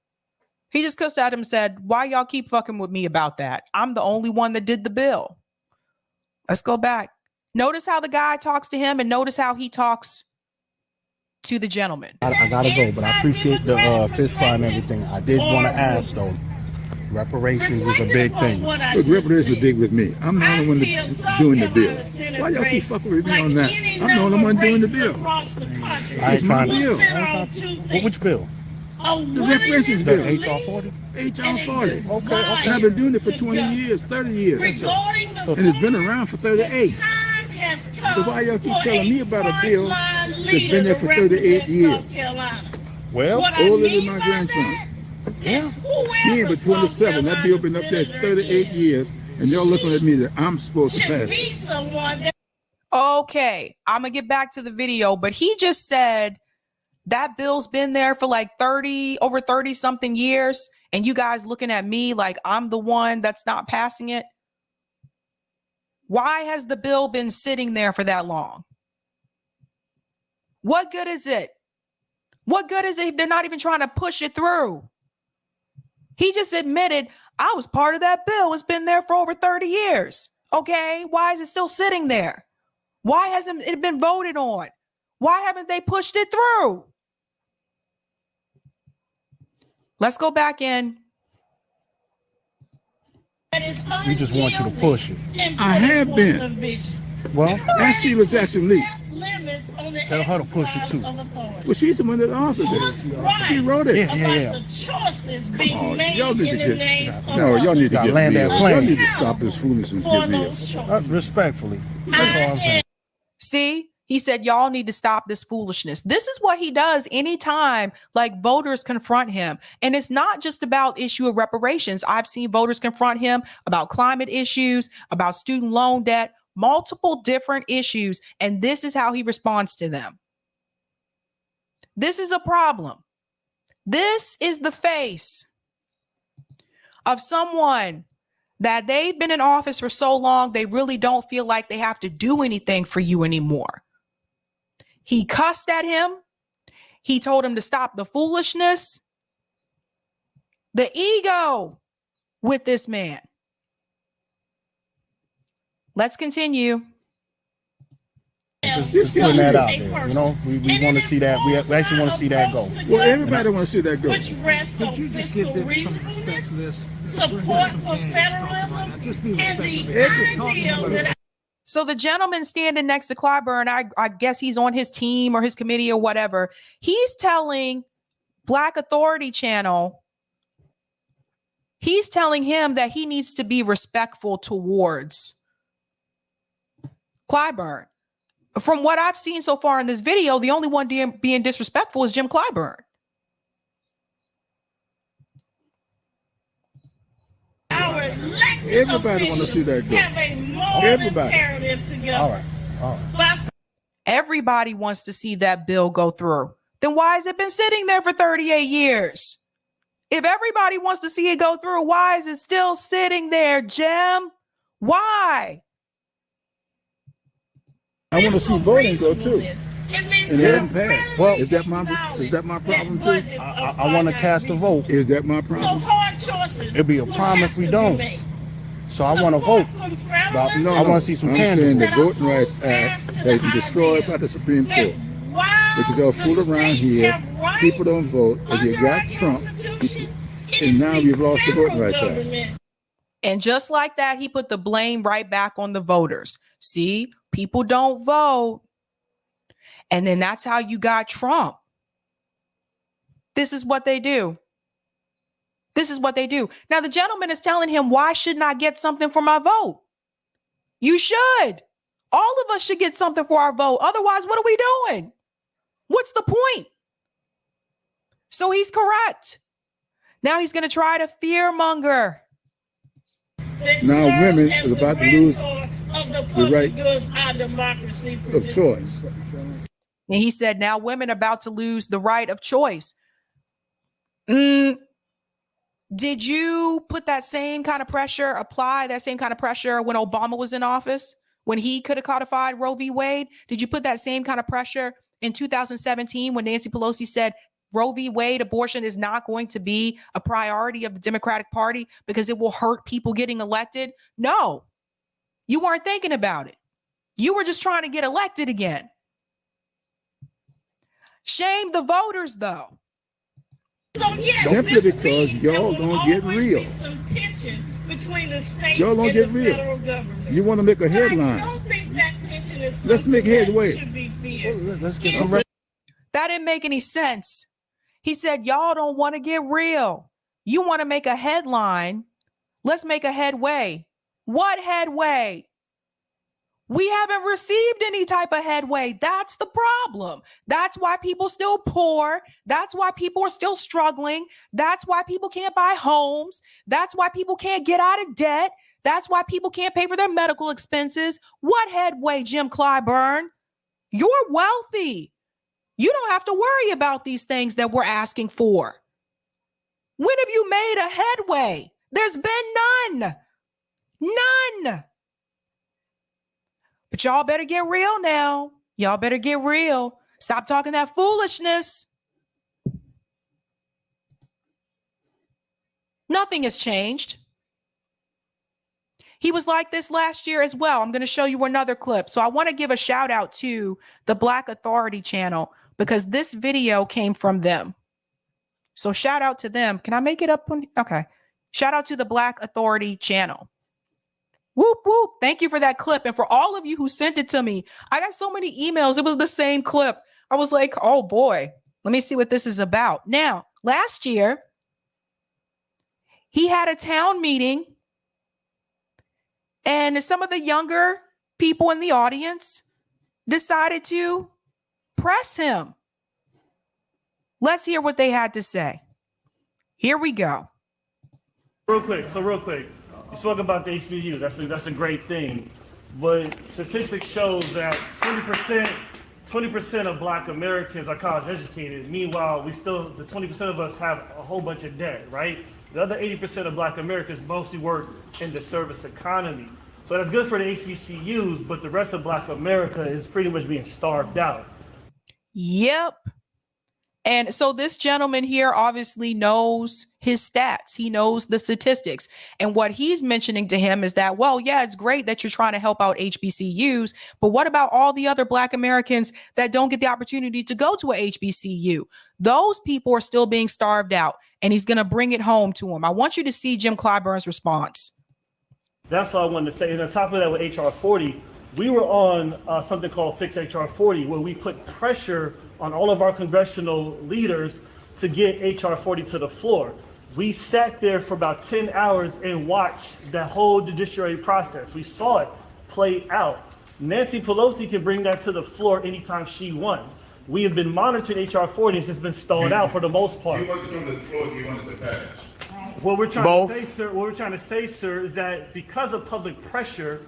He just cussed at him and said, why y'all keep fucking with me about that? I'm the only one that did the bill. Let's go back. Notice how the guy talks to him and notice how he talks to the gentleman. I gotta go, but I appreciate the fish fry and everything. I did want to ask though. Reparations is a big thing. Look, reparations is big with me. I'm the only one doing the bill. Why y'all keep fucking with me on that? I'm the only one doing the bill. It's my bill. Which bill? The reparations bill. HR 40? HR 40. Okay. And I've been doing it for 20 years, 30 years. And it's been around for 38. So why y'all keep telling me about a bill that's been there for 38 years? Well, older than my grandson. Yeah. He ain't but 27. That bill been up there 38 years, and y'all looking at me that I'm supposed to pass it. Okay, I'm gonna get back to the video, but he just said that bill's been there for like over 30 something years, and you guys looking at me like I'm the one that's not passing it. Why has the bill been sitting there for that long? What good is it? What good is it if they're not even trying to push it through? He just admitted, I was part of that bill. It's been there for over 30 years. Okay, why is it still sitting there? Why hasn't it been voted on? Why haven't they pushed it through? Let's go back in. We just want you to push it. I have been. Well, ask Sheila Jackson Lee. Tell her to push it too. Well, she's the one that authored it. She wrote it. Yeah. Oh, y'all need to get y'all need to get land that plane. Y'all need to stop this foolishness. Get real. Respectfully. That's all I'm saying. See, he said, y'all need to stop this foolishness. This is what he does anytime like voters confront him. And it's not just about issue of reparations. I've seen voters confront him about climate issues, about student loan debt, multiple different issues. And this is how he responds to them. This is a problem. This is the face of someone that they've been in office for so long, they really don't feel like they have to do anything for you anymore. He cussed at him. He told him to stop the foolishness, the ego with this man. Let's continue. Just putting that out there. You know, we want to see that. We actually want to see that go. Well, everybody wants to see that go. Which rests on fiscal reasonableness, support for federalism, and the idea that So the gentleman standing next to Clyburn, I guess he's on his team or his committee or whatever. He's telling Black Authority Channel, he's telling him that he needs to be respectful towards Clyburn. From what I've seen so far in this video, the only one being disrespectful is Jim Clyburn. Everybody want to see that go. Everybody. All right. Everybody wants to see that bill go through. Then why has it been sitting there for 38 years? If everybody wants to see it go through, why is it still sitting there, Jim? Why? I want to see voting go too. And it hasn't passed. Well, is that my problem too? I want to cast a vote. Is that my problem? It'd be a problem if we don't. So I want to vote. No, I want to see some I'm candidates. saying the Voting Rights Act has been destroyed by the Supreme Court. Because they'll fool around here. People don't vote. And you got Trump. And now we've lost the Voting Rights Act. And just like that, he put the blame right back on the voters. See, people don't vote. And then that's how you got Trump. This is what they do. This is what they do. Now, the gentleman is telling him, why shouldn't I get something for my vote? You should. All of us should get something for our vote. Otherwise, what are we doing? What's the point? So he's correct. Now he's going to try to fearmonger. Now women is about to lose the right of choice. And he said, now women are about to lose the right of choice. Did you put that same kind of pressure, apply that same kind of pressure when Obama was in office, when he could have codified Roe v. Wade? Did you put that same kind of pressure in 2017 when Nancy Pelosi said Roe v. Wade, abortion is not going to be a priority of the Democratic Party because it will hurt people getting elected? No, you weren't thinking about it. You were just trying to get elected again. Shame the voters, though. Simply because y'all don't get real. Y'all don't get real. You want to make a headline. Let's make headway. Let's get some. That didn't make any sense. He said, y'all don't want to get real. You want to make a headline. Let's make a headway. What headway? We haven't received any type of headway. That's the problem. That's why people still poor. That's why people are still struggling. That's why people can't buy homes. That's why people can't get out of debt. That's why people can't pay for their medical expenses. What headway, Jim Clyburn? You're wealthy. You don't have to worry about these things that we're asking for. When have you made a headway? There's been none. None. But y'all better get real now. Y'all better get real. Stop talking that foolishness. Nothing has changed. He was like this last year as well. I'm going to show you another clip. So I want to give a shout out to the Black Authority Channel because this video came from them. So shout out to them. Can I make it up? Okay. Shout out to the Black Authority Channel. Whoop, whoop. Thank you for that clip. And for all of you who sent it to me, I got so many emails. It was the same clip. I was like, oh boy, let me see what this is about. Now, last year, he had a town meeting and some of the younger people in the audience decided to press him. Let's hear what they had to say. Here we go. Real quick. You spoke about the HBCUs. That's a great thing. But statistics shows that 20% of Black Americans are college educated. Meanwhile, the 20% of us have a whole bunch of debt, right? The other 80% of Black Americans mostly work in the service economy. So that's good for the HBCUs, but the rest of Black America is pretty much being starved out. Yep. And so this gentleman here obviously knows his stats. He knows the statistics. And what he's mentioning to him is that, well, yeah, it's great that you're trying to help out HBCUs, but what about all the other Black Americans that don't get the opportunity to go to a HBCU? Those people are still being starved out, and he's going to bring it home to him. I want you to see Jim Clyburn's response. That's all I wanted to say. And on top of that, with HR 40, we were on something called Fix HR 40, where we put pressure on all of our congressional leaders to get HR 40 to the floor. We sat there for about 10 hours and watched the whole judiciary process. We saw it play out. Nancy Pelosi can bring that to the floor anytime she wants. We have been monitoring HR 40, it's just been stalled out for the most part. You want to come to the floor, you want it to pass. What we're trying to say, sir, is that because of public pressure,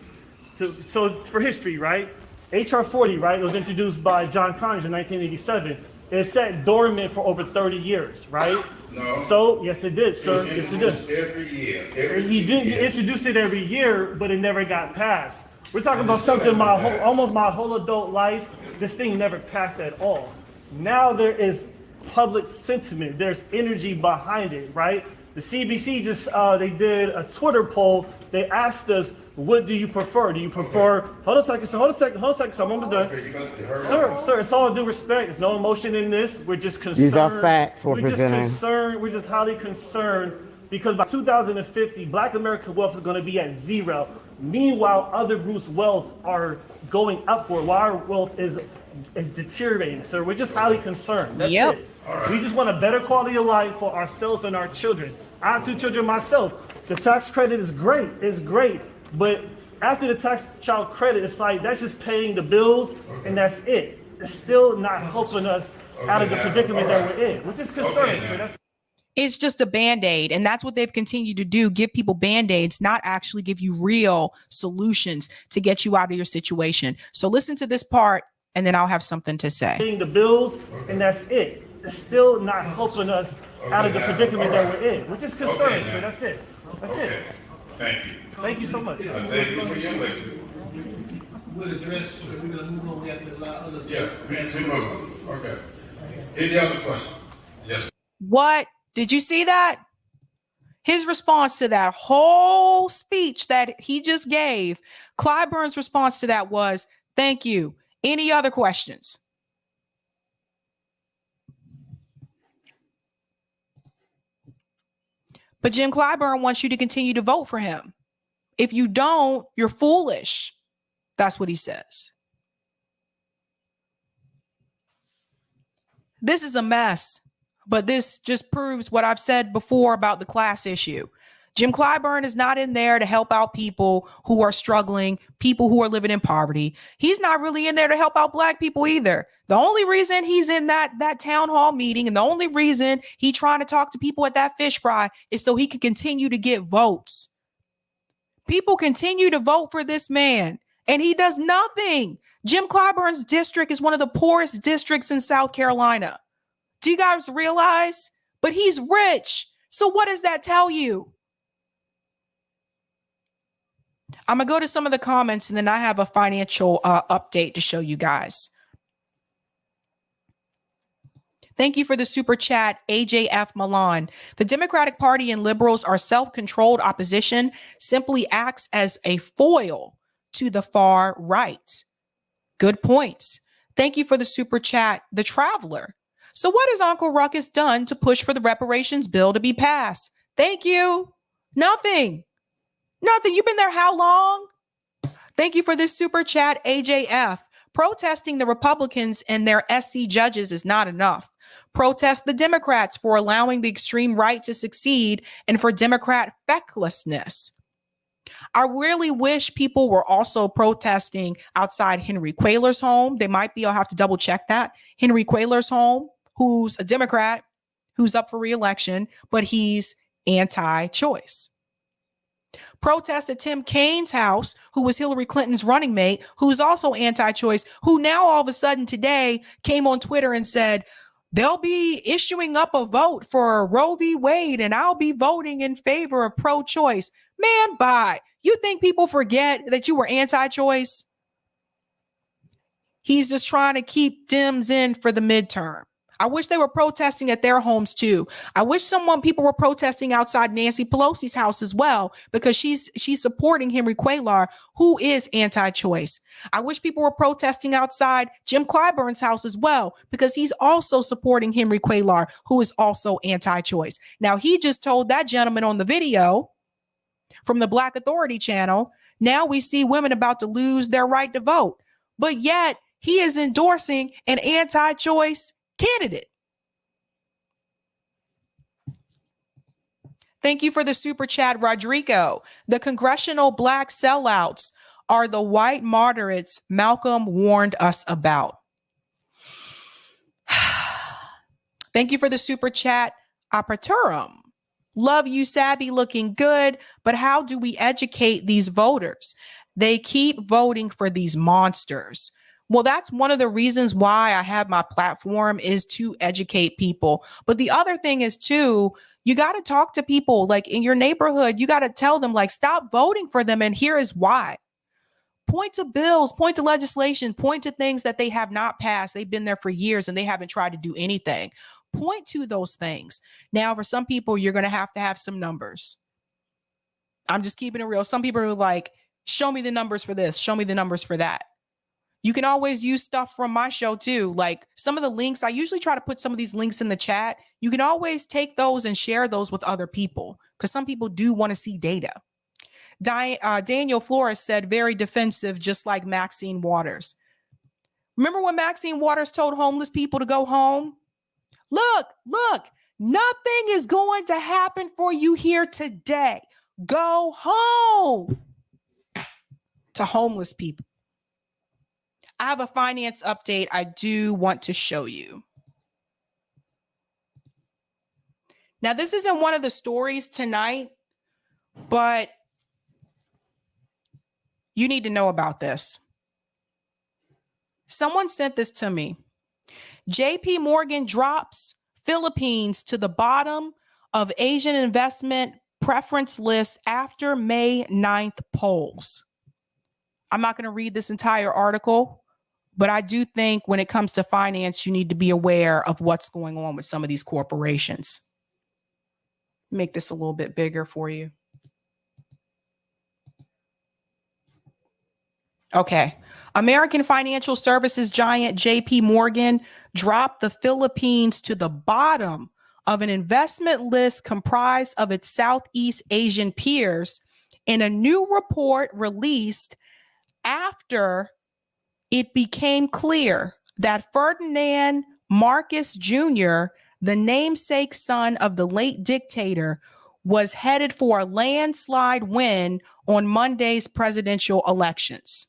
so for history, right? HR 40, right, it was introduced by John Conyers in 1987. It sat dormant for over 30 years, right? No. So, yes, it did, sir. Yes, it did. Every year. He did introduce it every year, but it never got passed. We're talking about something almost my whole adult life. This thing never passed at all. Now there is public sentiment. There's energy behind it, right? The CBC just, they did a Twitter poll. They asked us, what do you prefer? Do you prefer, hold on a second, so I'm almost done. Sir, it's all due respect. There's no emotion in this. We're just concerned. These are facts we're presenting. We're just highly concerned because by 2050, Black American wealth is going to be at zero. Meanwhile, other groups' wealth are going upward while our wealth is deteriorating. So we're just highly concerned. That's it. We just want a better quality of life for ourselves and our children. I have 2 children myself. The tax credit is great. It's great. But after the tax child credit, it's like that's just paying the bills and that's it. It's still not helping us out of the predicament that we're in, which is concerning. So that's It's just a Band-Aid. And that's what they've continued to do. Give people Band-Aids, not actually give you real solutions to get you out of your situation. So listen to this part and then I'll have something to say. Paying the bills and that's it. It's still not helping us out of the predicament that we're in, which is concerning. So that's it. That's it. Thank you. Thank you so much. Thank you for your lecture. We'll address, we're gonna move on, we have to allow others. Yeah, we move. Okay. Any other question? Yes. What? Did you see that? His response to that whole speech that he just gave, Clyburn's response to that was, thank you. Any other questions? But Jim Clyburn wants you to continue to vote for him. If you don't, you're foolish. That's what he says. This is a mess, but this just proves what I've said before about the class issue. Jim Clyburn is not in there to help out people who are struggling, people who are living in poverty. He's not really in there to help out Black people either. The only reason he's in that town hall meeting and the only reason he's trying to talk to people at that fish fry is so he can continue to get votes. People continue to vote for this man and he does nothing. Jim Clyburn's district is one of the poorest districts in South Carolina. Do you guys realize? But he's rich. So what does that tell you? I'm going to go to some of the comments and then I have a financial update to show you guys. Thank you for the super chat, AJF Milan. The Democratic Party and liberals are self-controlled opposition, simply acts as a foil to the far right. Good points. Thank you for the super chat, The Traveler. So what has Uncle Ruckus done to push for the reparations bill to be passed? Thank you. Nothing. Nothing. You've been there how long? Thank you for this super chat, AJF. Protesting the Republicans and their SC judges is not enough. Protest the Democrats for allowing the extreme right to succeed and for Democrat fecklessness. I really wish people were also protesting outside Henry Cuellar's home. They might be, I'll have to double check that. Henry Cuellar's home, who's a Democrat, who's up for re-election, but he's anti-choice. Protest at Tim Kaine's house, who was Hillary Clinton's running mate, who's also anti-choice, who now all of a sudden today came on Twitter and said, they'll be issuing up a vote for Roe v. Wade and I'll be voting in favor of pro-choice. Man, bye. You think people forget that you were anti-choice? He's just trying to keep Dems in for the midterm. I wish they were protesting at their homes too. I wish people were protesting outside Nancy Pelosi's house as well, because she's supporting Henry Cuellar, who is anti-choice. I wish people were protesting outside Jim Clyburn's house as well, because he's also supporting Henry Cuellar, who is also anti-choice. Now, he just told that gentleman on the video from the Black Authority channel Now we see women about to lose their right to vote, but yet he is endorsing an anti-choice candidate. Thank you for the super chat, Rodrigo. The congressional black sellouts are the white moderates Malcolm warned us about. Thank you for the super chat, Aperturum. Love you, Sabby, looking good, but how do we educate these voters? They keep voting for these monsters. Well, that's one of the reasons why I have my platform, is to educate people. But the other thing is too, you got to talk to people like in your neighborhood. You got to tell them like, stop voting for them. And here is why. Point to bills, point to legislation, point to things that they have not passed. They've been there for years and they haven't tried to do anything. Point to those things. Now, for some people, you're going to have some numbers. I'm just keeping it real. Some people are like, show me the numbers for this. Show me the numbers for that. You can always use stuff from my show too. Like some of the links, I usually try to put some of these links in the chat. You can always take those and share those with other people because some people do want to see data. Daniel Flores said, very defensive, just like Maxine Waters. Remember when Maxine Waters told homeless people to go home? Look, nothing is going to happen for you here today. Go home. To homeless people. I have a finance update I do want to show you. Now, this isn't one of the stories tonight, but you need to know about this. Someone sent this to me. JP Morgan drops Philippines to the bottom of Asian investment preference list after May 9th polls. I'm not going to read this entire article, but I do think when it comes to finance, you need to be aware of what's going on with some of these corporations. Make this a little bit bigger for you. Okay. American financial services giant JP Morgan dropped the Philippines to the bottom of an investment list comprised of its Southeast Asian peers in a new report released after it became clear that Ferdinand Marcos Jr., the namesake son of the late dictator, was headed for a landslide win on Monday's presidential elections.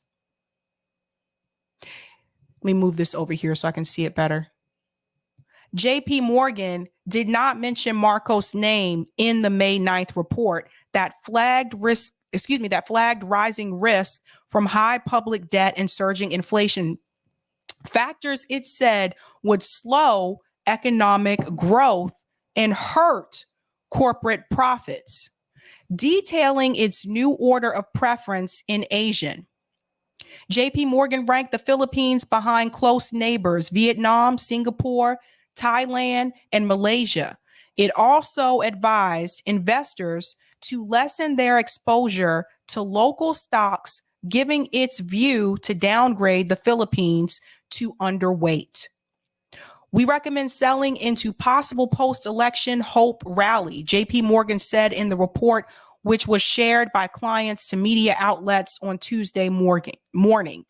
Let me move this over here so I can see it better. JP Morgan did not mention Marcos' name in the May 9th report that flagged rising risk from high public debt and surging inflation, factors it said would slow economic growth and hurt corporate profits, detailing its new order of preference in Asian. JP Morgan ranked the Philippines behind close neighbors Vietnam, Singapore, Thailand, and Malaysia. It also advised investors to lessen their exposure to local stocks, giving its view to downgrade the Philippines to underweight. We recommend selling into possible post-election hope rally, JP Morgan said in the report, which was shared by clients to media outlets on Tuesday morning.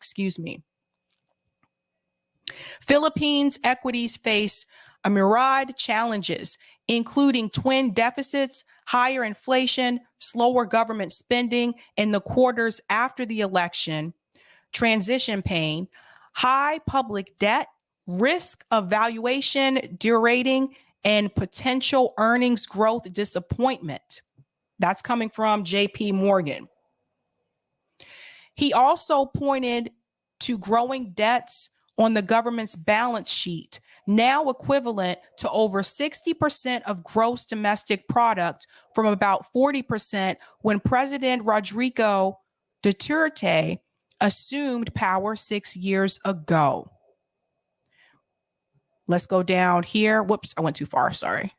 Philippines equities face a myriad challenges, including twin deficits, higher inflation, slower government spending in the quarters after the election, transition pain, high public debt, risk of valuation derating, and potential earnings growth disappointment. That's coming from JP Morgan. He also pointed to growing debts on the government's balance sheet, now equivalent to over 60% of gross domestic product from about 40% when President Rodrigo Duterte assumed power 6 years ago. Let's go down here. Whoops, I went too far, sorry.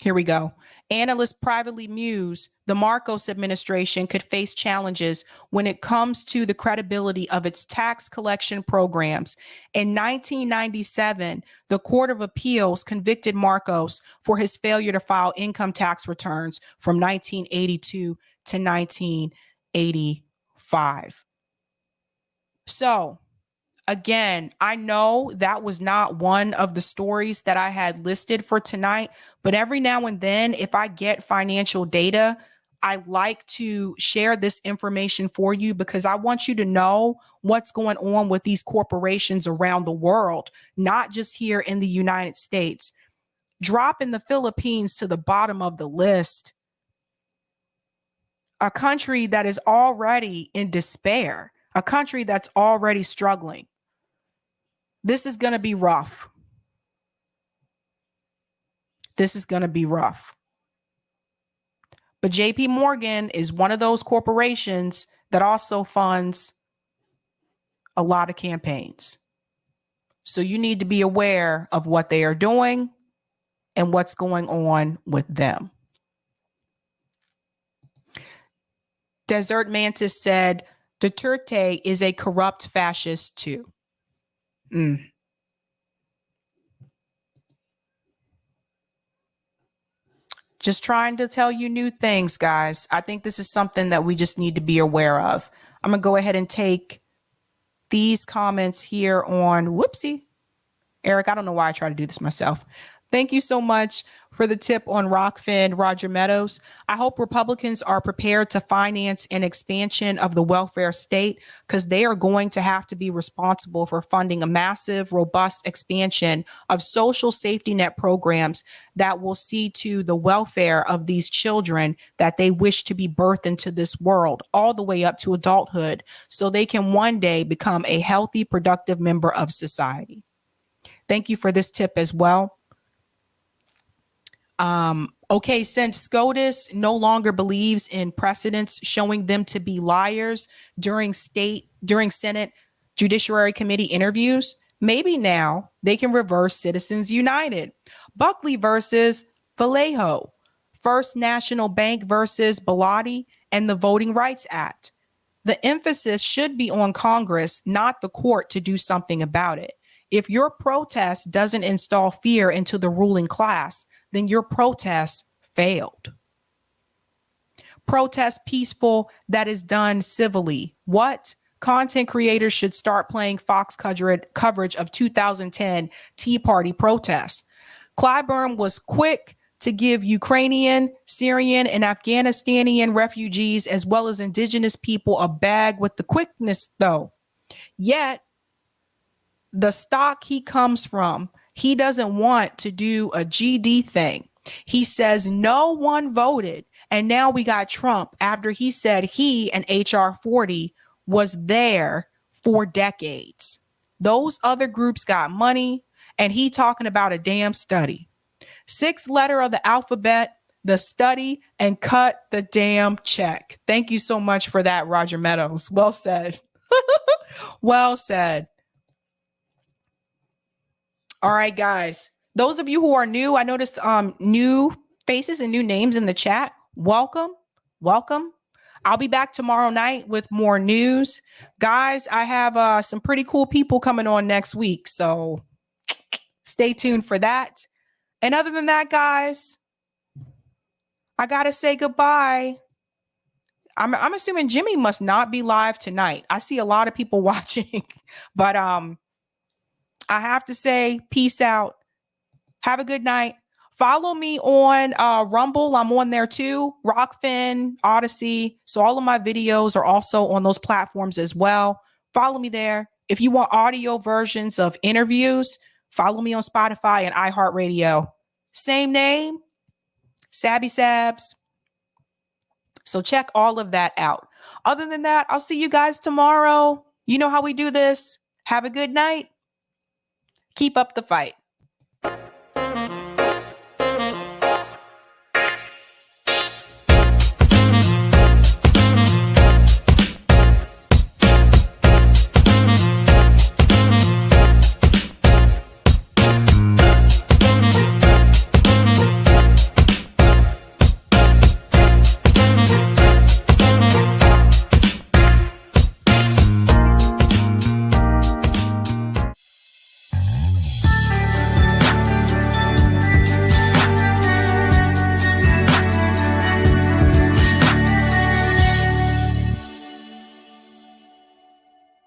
Here we go. Analysts privately muse the Marcos administration could face challenges when it comes to the credibility of its tax collection programs. In 1997, the Court of Appeals convicted Marcos for his failure to file income tax returns from 1982 to 1985. So, again, I know that was not one of the stories that I had listed for tonight, but every now and then, if I get financial data, I like to share this information for you because I want you to know what's going on with these corporations around the world, not just here in the United States. Dropping the Philippines to the bottom of the list, a country that is already in despair, a country that's already struggling. This is going to be rough. This is going to be rough. But JP Morgan is one of those corporations that also funds a lot of campaigns. So you need to be aware of what they are doing and what's going on with them. Desert Mantis said, Duterte is a corrupt fascist too. Just trying to tell you new things, guys. I think this is something that we just need to be aware of. I'm going to go ahead and take these comments here on, whoopsie. Eric, I don't know why I try to do this myself. Thank you so much for the tip on Rockfin, Roger Meadows. I hope Republicans are prepared to finance an expansion of the welfare state because they are going to have to be responsible for funding a massive, robust expansion of social safety net programs that will see to the welfare of these children that they wish to be birthed into this world all the way up to adulthood so they can one day become a healthy, productive member of society. Thank you for this tip as well. Okay, since SCOTUS no longer believes in precedents showing them to be liars during Senate Judiciary Committee interviews, maybe now they can reverse Citizens United. Buckley versus Vallejo, First National Bank versus Bilotti, and the Voting Rights Act. The emphasis should be on Congress, not the court, to do something about it. If your protest doesn't install fear into the ruling class, then your protest failed. Protest peaceful that is done civilly. What? Content creators should start playing Fox coverage of 2010 Tea Party protests. Clyburn was quick to give Ukrainian, Syrian, and Afghanistani refugees, as well as indigenous people, a bag with the quickness, though. Yet, the stock he comes from, he doesn't want to do a GD thing. He says no one voted. And now we got Trump after he said he and HR 40 was there for decades. Those other groups got money and he talking about a damn study. 6th letter of the alphabet, the study, and cut the damn check. Thank you so much for that, Roger Meadows. Well said. Well said. All right, guys. Those of you who are new, I noticed new faces and new names in the chat. Welcome. Welcome. I'll be back tomorrow night with more news. Guys, I have some pretty cool people coming on next week, so stay tuned for that. And other than that, guys, I got to say goodbye. I'm assuming Jimmy must not be live tonight. I see a lot of people watching, but I have to say, peace out. Have a good night. Follow me on Rumble. I'm on there too. Rockfin, Odyssey. So all of my videos are also on those platforms as well. Follow me there. If you want audio versions of interviews, follow me on Spotify and iHeart Radio. Same name, Sabby Sabs. So check all of that out. Other than that, I'll see you guys tomorrow. You know how we do this. Have a good night. Keep up the fight.